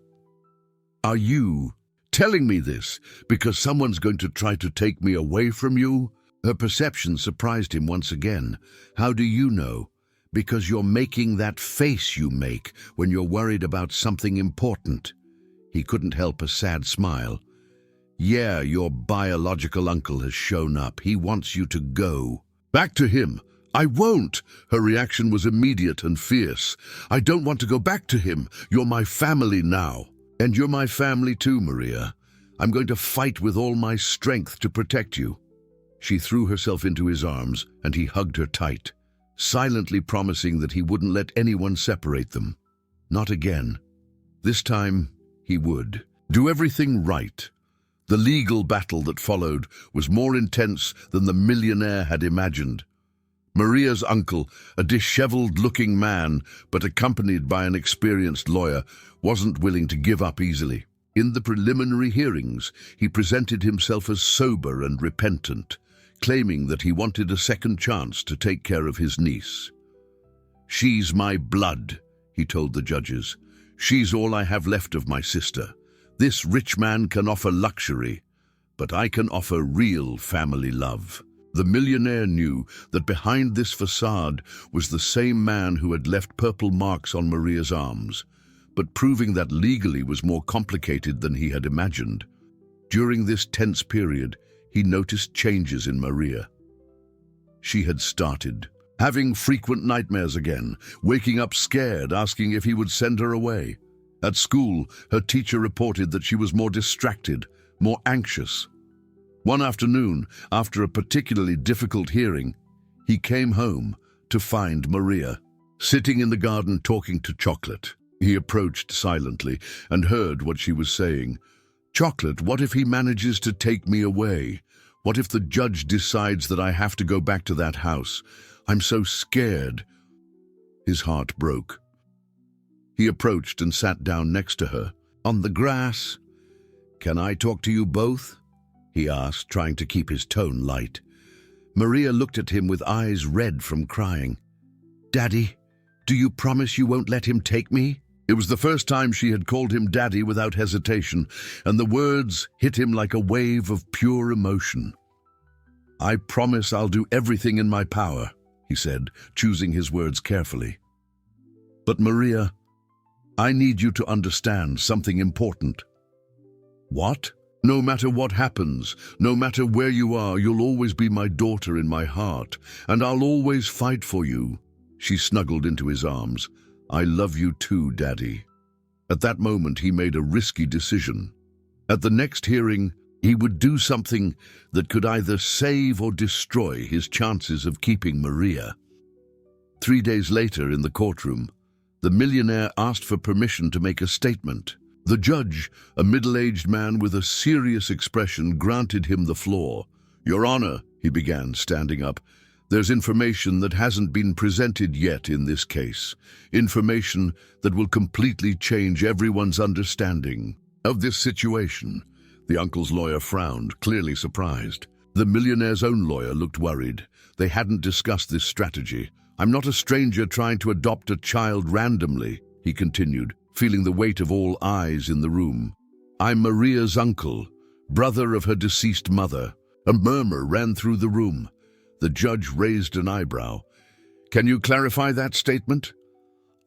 Are you telling me this because someone's going to try to take me away from you? Her perception surprised him once again. How do you know? Because you're making that face you make when you're worried about something important. He couldn't help a sad smile. Yeah, your biological uncle has shown up. He wants you to go. Back to him. I won't. Her reaction was immediate and fierce. I don't want to go back to him. You're my family now. And you're my family too, Maria. I'm going to fight with all my strength to protect you. She threw herself into his arms, and he hugged her tight, silently promising that he wouldn't let anyone separate them. Not again. This time, he would. Do everything right. The legal battle that followed was more intense than the millionaire had imagined. Maria's uncle, a disheveled-looking man, but accompanied by an experienced lawyer, wasn't willing to give up easily. In the preliminary hearings, he presented himself as sober and repentant, claiming that he wanted a second chance to take care of his niece. She's my blood, he told the judges. She's all I have left of my sister. This rich man can offer luxury, but I can offer real family love. The millionaire knew that behind this facade was the same man who had left purple marks on Maria's arms, but proving that legally was more complicated than he had imagined. During this tense period, he noticed changes in Maria. She had started having frequent nightmares again, waking up scared, asking if he would send her away. At school, her teacher reported that she was more distracted, more anxious. One afternoon, after a particularly difficult hearing, he came home to find Maria sitting in the garden talking to Chocolate. He approached silently and heard what she was saying. Chocolate, what if he manages to take me away? What if the judge decides that I have to go back to that house? I'm so scared. His heart broke. He approached and sat down next to her, on the grass. Can I talk to you both? He asked, trying to keep his tone light. Maria looked at him with eyes red from crying. Daddy, do you promise you won't let him take me? It was the first time she had called him Daddy without hesitation, and the words hit him like a wave of pure emotion. I promise I'll do everything in my power, he said, choosing his words carefully. But Maria, I need you to understand something important." "What?" "No matter what happens, no matter where you are, you'll always be my daughter in my heart, and I'll always fight for you." She snuggled into his arms. "I love you too, Daddy." At that moment, he made a risky decision. At the next hearing, he would do something that could either save or destroy his chances of keeping Maria. 3 days later, in the courtroom, the millionaire asked for permission to make a statement. The judge, a middle-aged man with a serious expression, granted him the floor. "Your Honor," he began, standing up, "there's information that hasn't been presented yet in this case. Information that will completely change everyone's understanding of this situation." The uncle's lawyer frowned, clearly surprised. The millionaire's own lawyer looked worried. They hadn't discussed this strategy. "I'm not a stranger trying to adopt a child randomly," he continued, feeling the weight of all eyes in the room. "I'm Maria's uncle, brother of her deceased mother." A murmur ran through the room. The judge raised an eyebrow. "Can you clarify that statement?"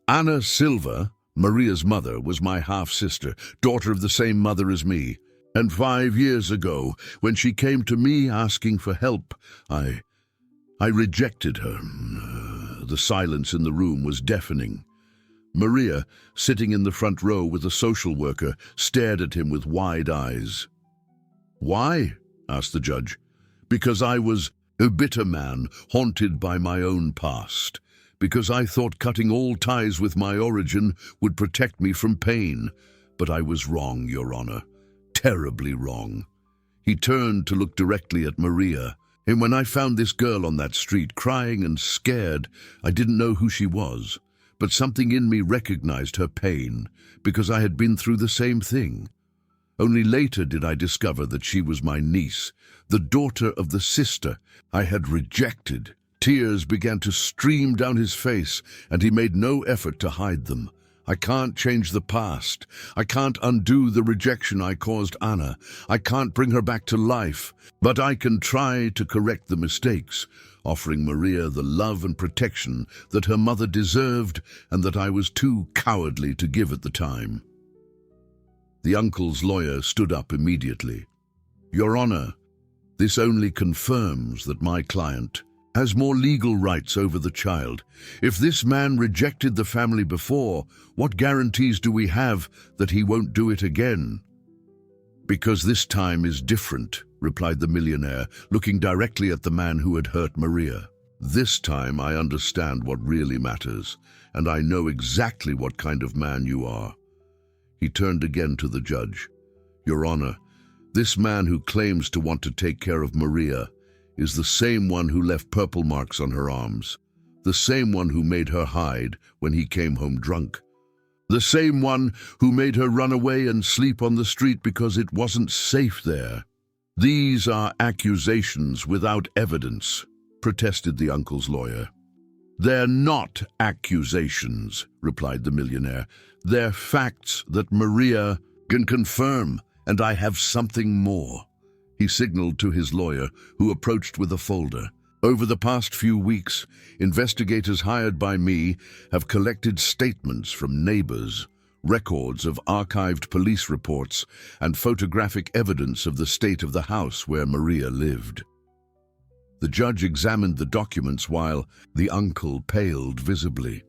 "Anna Silva, Maria's mother, was my half-sister, daughter of the same mother as me. And 5 years ago, when she came to me asking for help, I rejected her." The silence in the room was deafening. Maria, sitting in the front row with a social worker, stared at him with wide eyes. "Why?" asked the judge. "Because I was a bitter man, haunted by my own past. Because I thought cutting all ties with my origin would protect me from pain. But I was wrong, Your Honor. Terribly wrong." He turned to look directly at Maria. "And when I found this girl on that street, crying and scared, I didn't know who she was. But something in me recognized her pain, because I had been through the same thing. Only later did I discover that she was my niece, the daughter of the sister I had rejected." Tears began to stream down his face, and he made no effort to hide them. "I can't change the past. I can't undo the rejection I caused Anna. I can't bring her back to life. But I can try to correct the mistakes, offering Maria the love and protection that her mother deserved and that I was too cowardly to give at the time." The uncle's lawyer stood up immediately. "Your Honor, this only confirms that my client has more legal rights over the child. If this man rejected the family before, what guarantees do we have that he won't do it again?" "Because this time is different," replied the millionaire, looking directly at the man who had hurt Maria. "This time I understand what really matters, and I know exactly what kind of man you are." He turned again to the judge. "Your Honor, this man who claims to want to take care of Maria is the same one who left purple marks on her arms, the same one who made her hide when he came home drunk, the same one who made her run away and sleep on the street because it wasn't safe there." "These are accusations without evidence," protested the uncle's lawyer. "They're not accusations," replied the millionaire. "They're facts that Maria can confirm, and I have something more." He signaled to his lawyer, who approached with a folder. "Over the past few weeks, investigators hired by me have collected statements from neighbors, records of archived police reports, and photographic evidence of the state of the house where Maria lived." The judge examined the documents while the uncle paled visibly.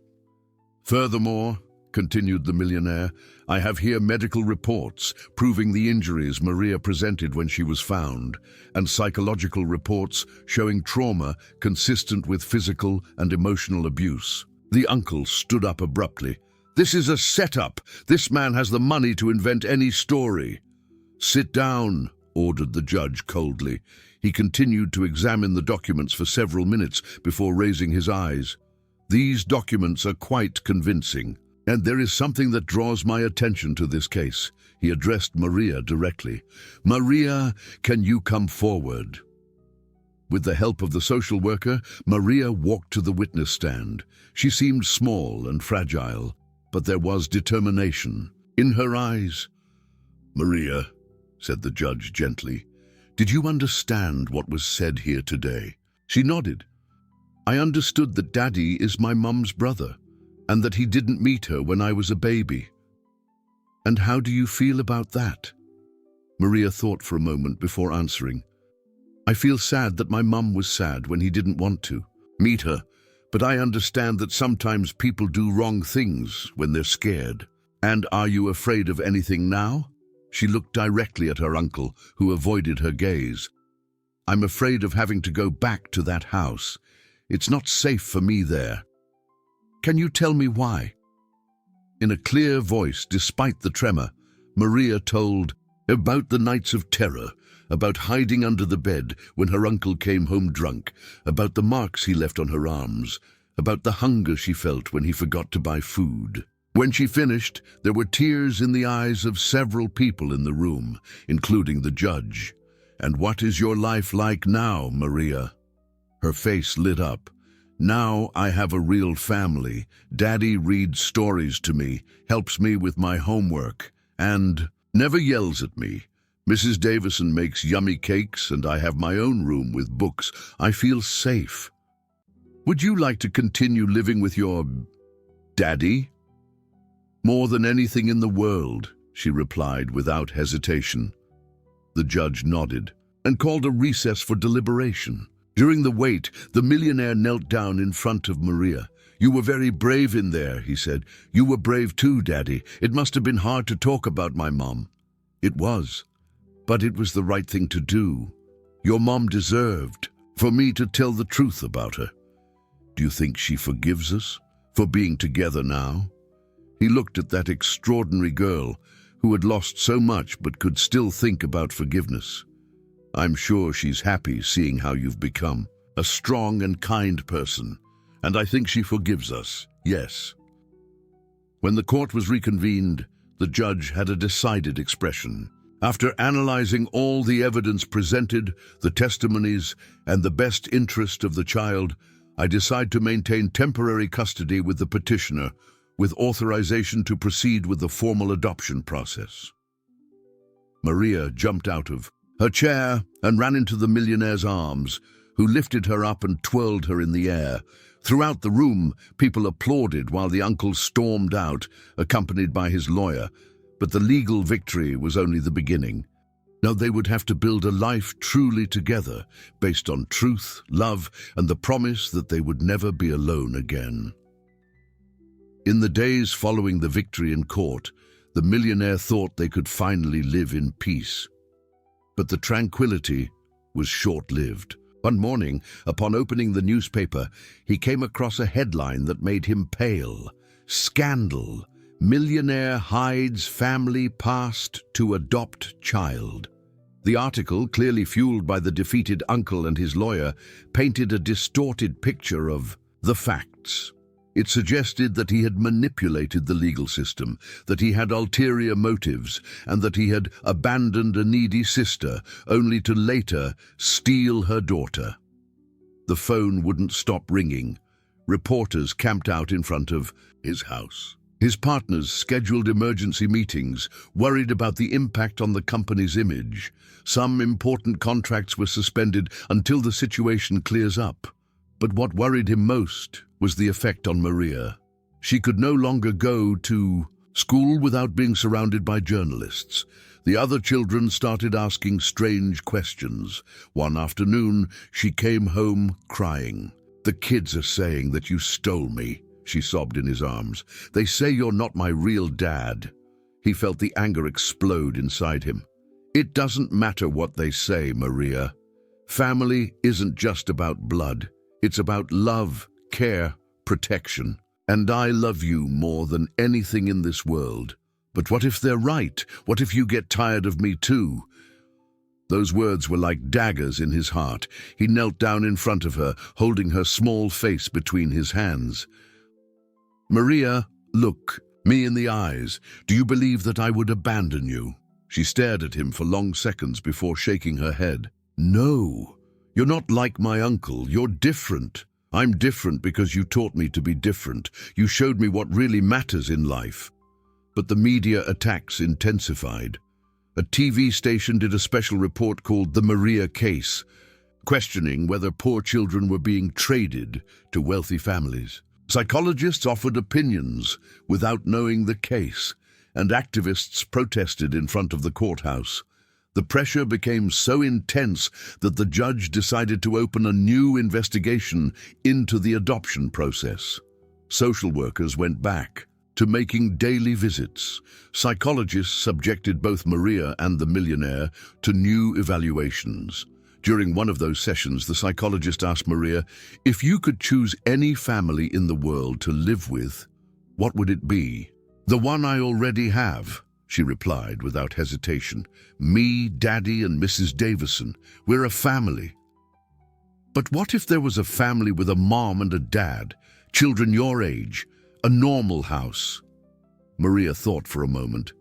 "Furthermore," continued the millionaire, "I have here medical reports proving the injuries Maria presented when she was found, and psychological reports showing trauma consistent with physical and emotional abuse." The uncle stood up abruptly. "This is a setup. This man has the money to invent any story." "Sit down," ordered the judge coldly. He continued to examine the documents for several minutes before raising his eyes. "These documents are quite convincing. And there is something that draws my attention to this case." He addressed Maria directly. "Maria, can you come forward?" With the help of the social worker, Maria walked to the witness stand. She seemed small and fragile, but there was determination in her eyes. "Maria," said the judge gently, "did you understand what was said here today?" She nodded. "I understood that Daddy is my mum's brother. and that he didn't meet her when I was a baby. And how do you feel about that? Maria thought for a moment before answering. I feel sad that my mum was sad when he didn't want to meet her, but I understand that sometimes people do wrong things when they're scared. And are you afraid of anything now? She looked directly at her uncle, who avoided her gaze. I'm afraid of having to go back to that house. It's not safe for me there. Can you tell me why? In a clear voice, despite the tremor, Maria told about the nights of terror, about hiding under the bed when her uncle came home drunk, about the marks he left on her arms, about the hunger she felt when he forgot to buy food. When she finished, there were tears in the eyes of several people in the room, including the judge. And what is your life like now, Maria? Her face lit up. Now I have a real family. Daddy reads stories to me, helps me with my homework, and never yells at me. Mrs. Davison makes yummy cakes, and I have my own room with books. I feel safe. Would you like to continue living with your daddy? More than anything in the world, she replied without hesitation. The judge nodded and called a recess for deliberation. During the wait, the millionaire knelt down in front of Maria. You were very brave in there, he said. You were brave too, Daddy. It must have been hard to talk about my mom. It was, but it was the right thing to do. Your mom deserved for me to tell the truth about her. Do you think she forgives us for being together now? He looked at that extraordinary girl who had lost so much but could still think about forgiveness. I'm sure she's happy seeing how you've become a strong and kind person, and I think she forgives us, yes. When the court was reconvened, the judge had a decided expression. After analyzing all the evidence presented, the testimonies, and the best interest of the child, I decide to maintain temporary custody with the petitioner, with authorization to proceed with the formal adoption process. Maria jumped out of her chair and ran into the millionaire's arms, who lifted her up and twirled her in the air. Throughout the room, people applauded while the uncle stormed out, accompanied by his lawyer. But the legal victory was only the beginning. Now they would have to build a life truly together, based on truth, love, and the promise that they would never be alone again. In the days following the victory in court, the millionaire thought they could finally live in peace. But the tranquility was short-lived. One morning, upon opening the newspaper, he came across a headline that made him pale. Scandal. Millionaire hides family past to adopt child. The article, clearly fueled by the defeated uncle and his lawyer, painted a distorted picture of the facts. It suggested that he had manipulated the legal system, that he had ulterior motives, and that he had abandoned a needy sister, only to later steal her daughter. The phone wouldn't stop ringing. Reporters camped out in front of his house. His partners scheduled emergency meetings, worried about the impact on the company's image. Some important contracts were suspended until the situation clears up. But what worried him most was the effect on Maria. She could no longer go to school without being surrounded by journalists. The other children started asking strange questions. One afternoon, she came home crying. The kids are saying that you stole me, she sobbed in his arms. They say you're not my real dad. He felt the anger explode inside him. It doesn't matter what they say, Maria. Family isn't just about blood. It's about love, care, protection. And I love you more than anything in this world. But what if they're right? What if you get tired of me too? Those words were like daggers in his heart. He knelt down in front of her, holding her small face between his hands. Maria, look me in the eyes. Do you believe that I would abandon you? She stared at him for long seconds before shaking her head. No. You're not like my uncle. You're different. I'm different because you taught me to be different. You showed me what really matters in life. But the media attacks intensified. A TV station did a special report called The Maria Case, questioning whether poor children were being traded to wealthy families. Psychologists offered opinions without knowing the case, and activists protested in front of the courthouse. The pressure became so intense that the judge decided to open a new investigation into the adoption process. Social workers went back to making daily visits. Psychologists subjected both Maria and the millionaire to new evaluations. During one of those sessions, the psychologist asked Maria, "If you could choose any family in the world to live with, what would it be?" "The one I already have," she replied without hesitation. "Me, Daddy, and Mrs. Davison. We're a family." "But what if there was a family with a mom and a dad, children your age, a normal house?" Maria thought for a moment.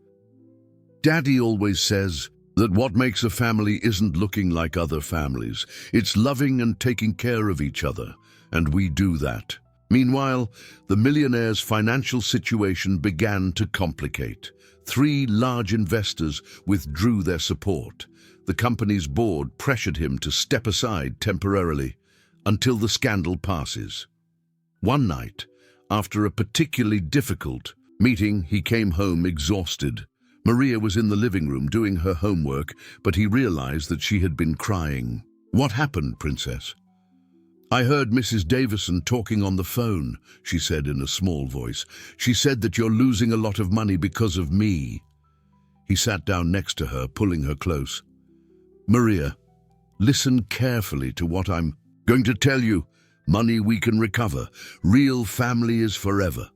"Daddy always says that what makes a family isn't looking like other families. It's loving and taking care of each other, and we do that." Meanwhile, the millionaire's financial situation began to complicate. 3 large investors withdrew their support. The company's board pressured him to step aside temporarily until the scandal passes. One night, after a particularly difficult meeting, he came home exhausted. Maria was in the living room doing her homework, but he realized that she had been crying. "What happened, Princess?" "I heard Mrs. Davison talking on the phone," she said in a small voice. "She said that you're losing a lot of money because of me." He sat down next to her, pulling her close. "Maria, listen carefully to what I'm going to tell you. Money we can recover. Real family is forever.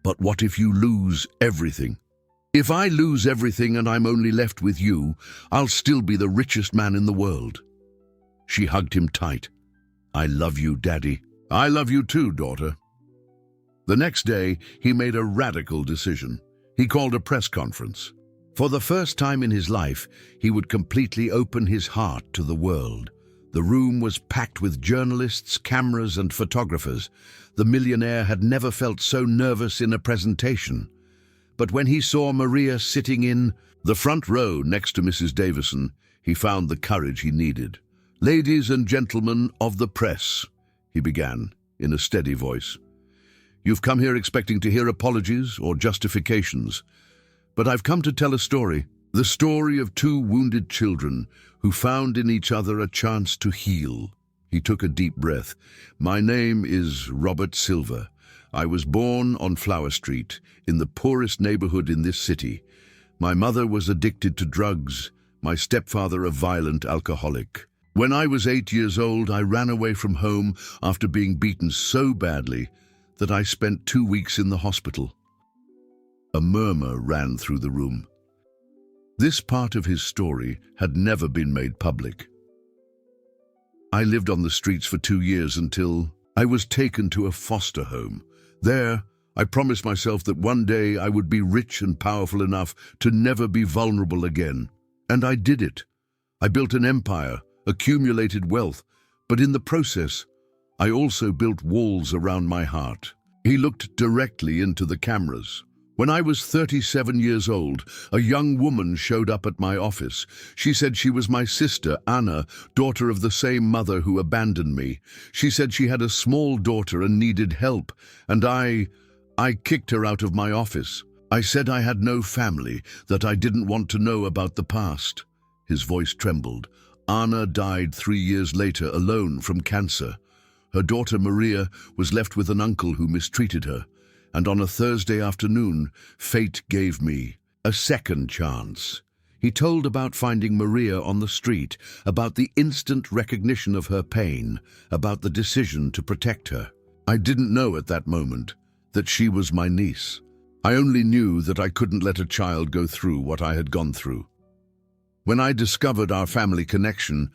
But what if you lose everything? If I lose everything and I'm only left with you, I'll still be the richest man in the world." She hugged him tight. "I love you, Daddy." "I love you too, daughter." The next day, he made a radical decision. He called a press conference. For the first time in his life, he would completely open his heart to the world. The room was packed with journalists, cameras, and photographers. The millionaire had never felt so nervous in a presentation. But when he saw Maria sitting in the front row next to Mrs. Davison, he found the courage he needed. "Ladies and gentlemen of the press," he began in a steady voice. "You've come here expecting to hear apologies or justifications. But I've come to tell a story. The story of 2 wounded children who found in each other a chance to heal." He took a deep breath. "My name is Robert Silver. I was born on Flower Street, in the poorest neighborhood in this city. My mother was addicted to drugs, my stepfather a violent alcoholic. When I was 8 years old, I ran away from home after being beaten so badly that I spent 2 weeks in the hospital." A murmur ran through the room. This part of his story had never been made public. "I lived on the streets for 2 years until I was taken to a foster home. There, I promised myself that one day I would be rich and powerful enough to never be vulnerable again. And I did it. I built an empire, accumulated wealth, but in the process, I also built walls around my heart." He looked directly into the cameras. "When I was 37 years old, a young woman showed up at my office. She said she was my sister, Anna, daughter of the same mother who abandoned me. She said she had a small daughter and needed help, and I kicked her out of my office. I said I had no family, that I didn't want to know about the past." His voice trembled. "Anna died 3 years later alone from cancer. Her daughter Maria was left with an uncle who mistreated her. And on a Thursday afternoon, fate gave me a second chance." He told about finding Maria on the street, about the instant recognition of her pain, about the decision to protect her. "I didn't know at that moment that she was my niece. I only knew that I couldn't let a child go through what I had gone through. When I discovered our family connection,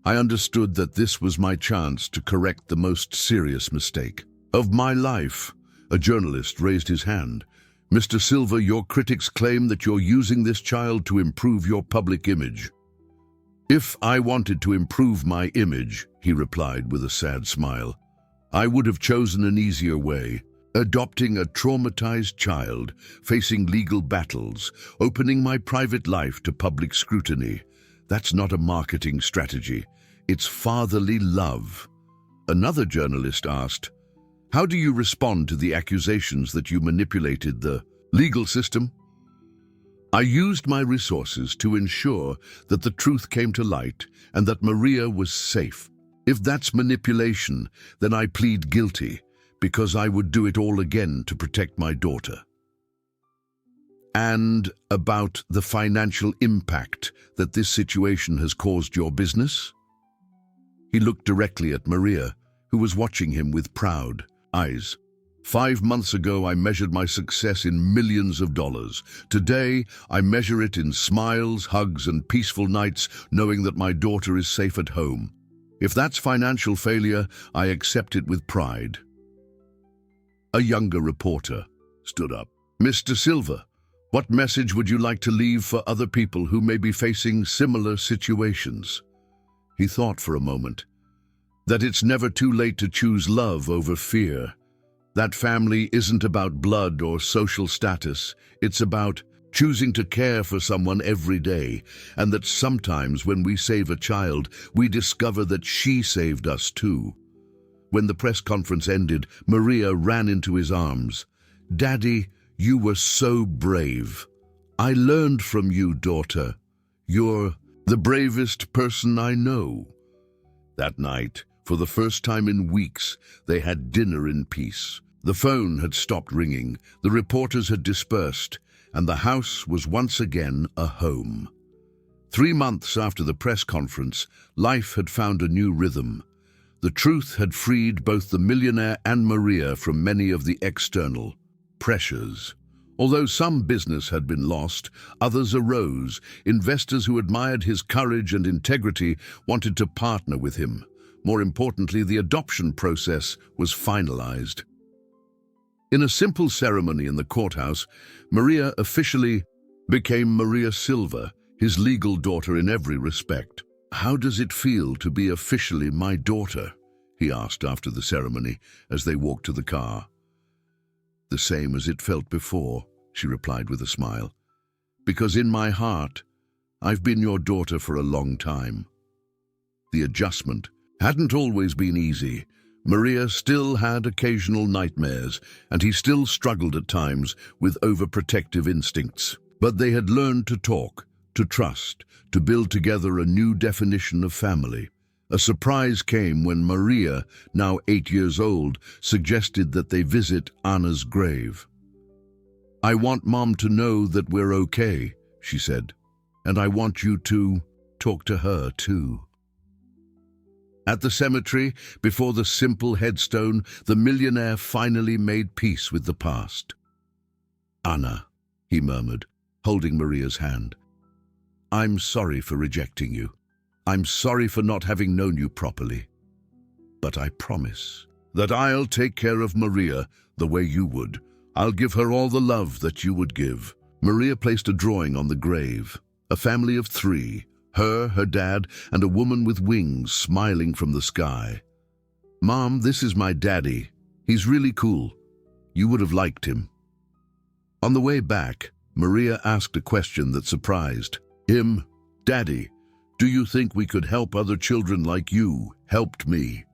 I understood that this was my chance to correct the most serious mistake of my life." A journalist raised his hand. "Mr. Silver, your critics claim that you're using this child to improve your public image." "If I wanted to improve my image," he replied with a sad smile, "I would have chosen an easier way. Adopting a traumatized child, facing legal battles, opening my private life to public scrutiny. That's not a marketing strategy. It's fatherly love." Another journalist asked, How do you respond to the accusations that you manipulated the legal system? I used my resources to ensure that the truth came to light and that Maria was safe. If that's manipulation, then I plead guilty, because I would do it all again to protect my daughter. And about the financial impact that this situation has caused your business? He looked directly at Maria, who was watching him with proud eyes. 5 months ago, I measured my success in millions of dollars. Today, I measure it in smiles, hugs, and peaceful nights, knowing that my daughter is safe at home. If that's financial failure, I accept it with pride. A younger reporter stood up. Mr. Silva, what message would you like to leave for other people who may be facing similar situations? He thought for a moment. That it's never too late to choose love over fear. That family isn't about blood or social status. It's about choosing to care for someone every day, and that sometimes when we save a child, we discover that she saved us too. When the press conference ended, Maria ran into his arms. Daddy, you were so brave. I learned from you, daughter. You're the bravest person I know. That night, for the first time in weeks, they had dinner in peace. The phone had stopped ringing, the reporters had dispersed, and the house was once again a home. 3 months after the press conference, life had found a new rhythm. The truth had freed both the millionaire and Maria from many of the external pressures. Although some business had been lost, others arose. Investors who admired his courage and integrity wanted to partner with him. More importantly, the adoption process was finalized. In a simple ceremony in the courthouse, Maria officially became Maria Silva, his legal daughter in every respect. How does it feel to be officially my daughter? He asked after the ceremony as they walked to the car. The same as it felt before, she replied with a smile. Because in my heart, I've been your daughter for a long time. The adjustment hadn't always been easy. Maria still had occasional nightmares, and he still struggled at times with overprotective instincts. But they had learned to talk, to trust, to build together a new definition of family. A surprise came when Maria, now 8 years old, suggested that they visit Anna's grave. I want Mom to know that we're okay, she said, and I want you to talk to her too. At the cemetery, before the simple headstone, the millionaire finally made peace with the past. Anna, he murmured, holding Maria's hand. I'm sorry for rejecting you. I'm sorry for not having known you properly. But I promise that I'll take care of Maria the way you would. I'll give her all the love that you would give. Maria placed a drawing on the grave, a family of 3. Her dad, and a woman with wings smiling from the sky. Mom, this is my daddy. He's really cool. You would have liked him. On the way back, Maria asked a question that surprised him. Daddy, do you think we could help other children like you helped me?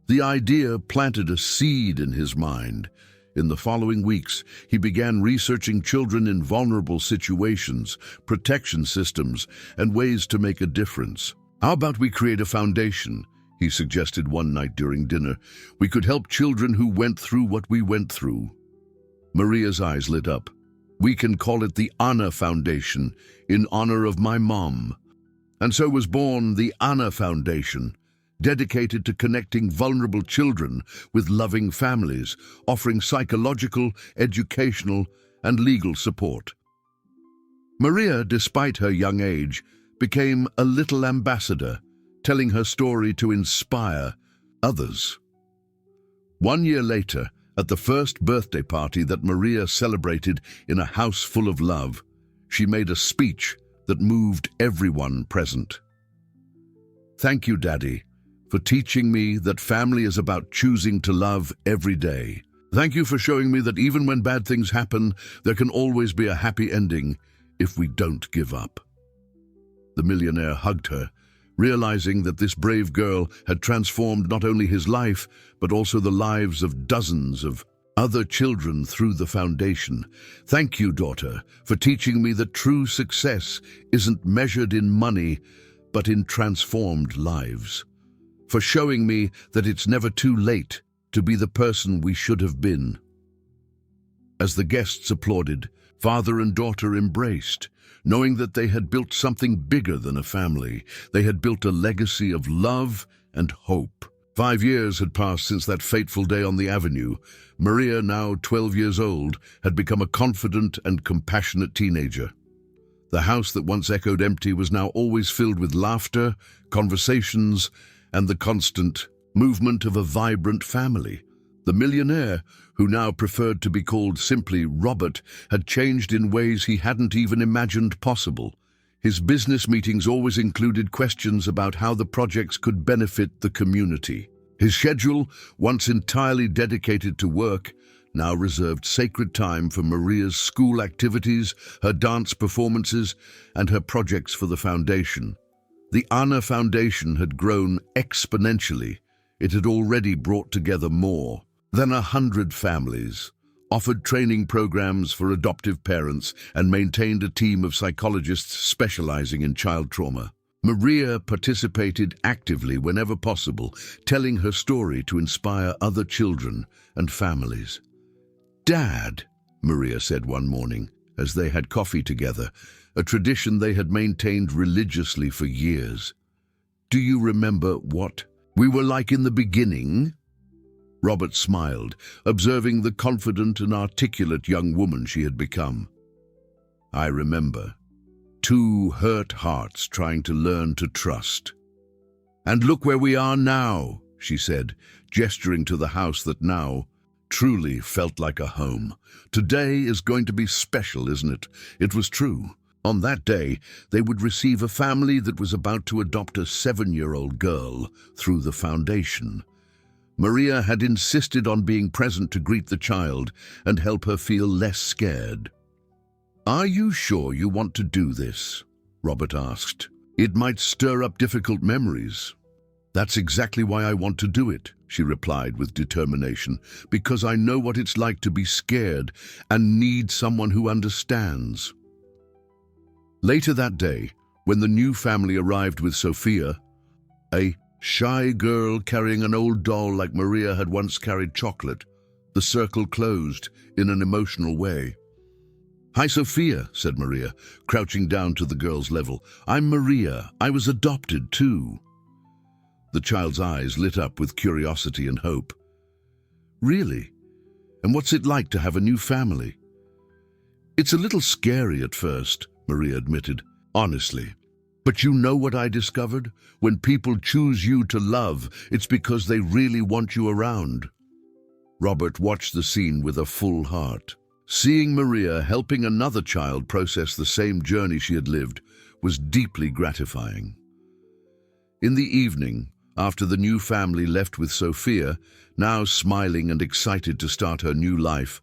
The idea planted a seed in his mind. In the following weeks, he began researching children in vulnerable situations, protection systems, and ways to make a difference. How about we create a foundation? He suggested one night during dinner. We could help children who went through what we went through. Maria's eyes lit up. We can call it the Anna Foundation, in honor of my mom. And so was born the Anna Foundation, dedicated to connecting vulnerable children with loving families, offering psychological, educational, and legal support. Maria, despite her young age, became a little ambassador, telling her story to inspire others. 1 year later, at the first birthday party that Maria celebrated in a house full of love, she made a speech that moved everyone present. Thank you, Daddy, for teaching me that family is about choosing to love every day. Thank you for showing me that even when bad things happen, there can always be a happy ending if we don't give up. The millionaire hugged her, realizing that this brave girl had transformed not only his life, but also the lives of dozens of other children through the foundation. Thank you, daughter, for teaching me that true success isn't measured in money, but in transformed lives. For showing me that it's never too late to be the person we should have been. As the guests applauded, father and daughter embraced, knowing that they had built something bigger than a family. They had built a legacy of love and hope. 5 years had passed since that fateful day on the avenue. Maria, now 12 years old, had become a confident and compassionate teenager. The house that once echoed empty was now always filled with laughter, conversations, and the constant movement of a vibrant family. The millionaire, who now preferred to be called simply Robert, had changed in ways he hadn't even imagined possible. His business meetings always included questions about how the projects could benefit the community. His schedule, once entirely dedicated to work, now reserved sacred time for Maria's school activities, her dance performances, and her projects for the foundation. The Anna Foundation had grown exponentially. It had already brought together more than 100 families, offered training programs for adoptive parents, and maintained a team of psychologists specializing in child trauma. Maria participated actively whenever possible, telling her story to inspire other children and families. "Dad," Maria said one morning, as they had coffee together, a tradition they had maintained religiously for years. "Do you remember what we were like in the beginning?" Robert smiled, observing the confident and articulate young woman she had become. "I remember. 2 hurt hearts trying to learn to trust. And look where we are now," she said, gesturing to the house that now truly felt like a home. "Today is going to be special, isn't it?" It was true. On that day, they would receive a family that was about to adopt a 7-year-old girl through the foundation. Maria had insisted on being present to greet the child and help her feel less scared. "Are you sure you want to do this?" Robert asked. "It might stir up difficult memories." "That's exactly why I want to do it," she replied with determination, "because I know what it's like to be scared and need someone who understands." Later that day, when the new family arrived with Sophia, a shy girl carrying an old doll like Maria had once carried chocolate, the circle closed in an emotional way. "Hi, Sophia," said Maria, crouching down to the girl's level. "I'm Maria. I was adopted too." The child's eyes lit up with curiosity and hope. "Really? And what's it like to have a new family?" "It's a little scary at first," Maria admitted, "honestly. But you know what I discovered? When people choose you to love, it's because they really want you around." Robert watched the scene with a full heart. Seeing Maria helping another child process the same journey she had lived was deeply gratifying. In the evening, after the new family left with Sophia, now smiling and excited to start her new life,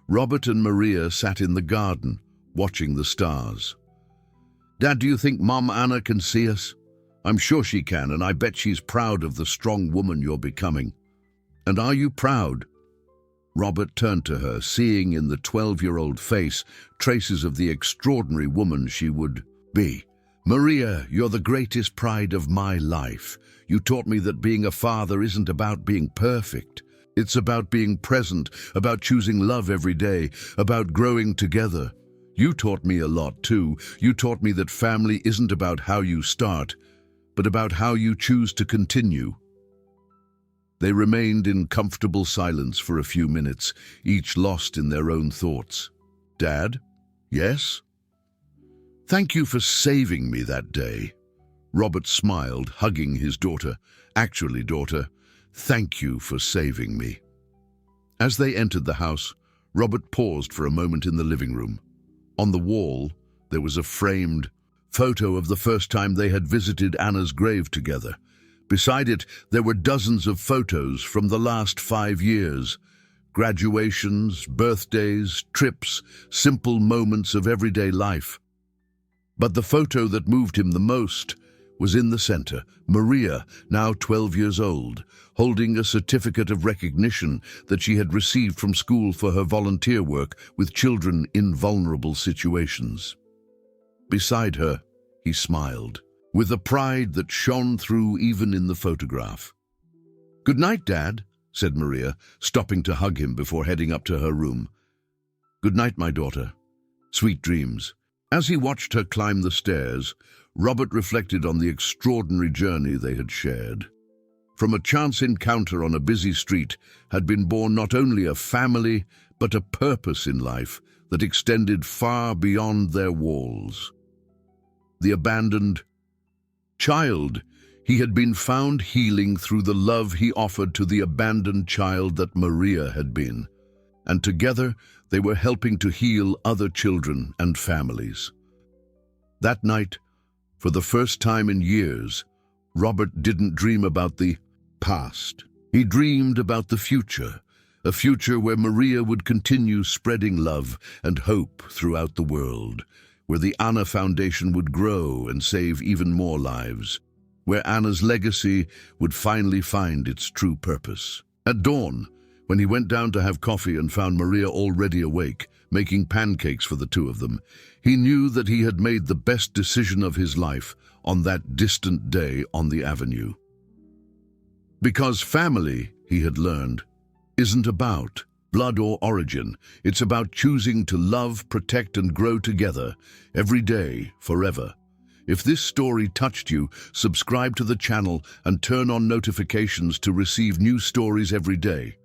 Robert and Maria sat in the garden, watching the stars. "Dad, do you think Mom Anna can see us?" "I'm sure she can, and I bet she's proud of the strong woman you're becoming." "And are you proud?" Robert turned to her, seeing in the 12-year-old face traces of the extraordinary woman she would be. "Maria, you're the greatest pride of my life. You taught me that being a father isn't about being perfect. It's about being present, about choosing love every day, about growing together. You taught me a lot too. You taught me that family isn't about how you start, but about how you choose to continue." They remained in comfortable silence for a few minutes, each lost in their own thoughts. "Dad?" "Yes?" "Thank you for saving me that day." Robert smiled, hugging his daughter. "Actually, daughter, thank you for saving me." As they entered the house, Robert paused for a moment in the living room. On the wall, there was a framed photo of the first time they had visited Anna's grave together. Beside it, there were dozens of photos from the last 5 years. Graduations, birthdays, trips, simple moments of everyday life. But the photo that moved him the most was in the center, Maria, now 12 years old, holding a certificate of recognition that she had received from school for her volunteer work with children in vulnerable situations. Beside her, he smiled, with a pride that shone through even in the photograph. "Good night, Dad," said Maria, stopping to hug him before heading up to her room. "Good night, my daughter. Sweet dreams." As he watched her climb the stairs, Robert reflected on the extraordinary journey they had shared. From a chance encounter on a busy street had been born not only a family, but a purpose in life that extended far beyond their walls. The abandoned child. He had been found healing through the love he offered to the abandoned child that Maria had been. And together, they were helping to heal other children and families. That night, for the first time in years, Robert didn't dream about the past. He dreamed about the future, a future where Maria would continue spreading love and hope throughout the world, where the Anna Foundation would grow and save even more lives, where Anna's legacy would finally find its true purpose. At dawn, when he went down to have coffee and found Maria already awake, making pancakes for the two of them, he knew that he had made the best decision of his life on that distant day on the avenue. Because family, he had learned, isn't about blood or origin. It's about choosing to love, protect, and grow together, every day, forever. If this story touched you, subscribe to the channel and turn on notifications to receive new stories every day.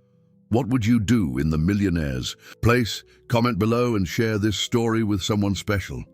What would you do in the Millionaire's place? Comment below and share this story with someone special.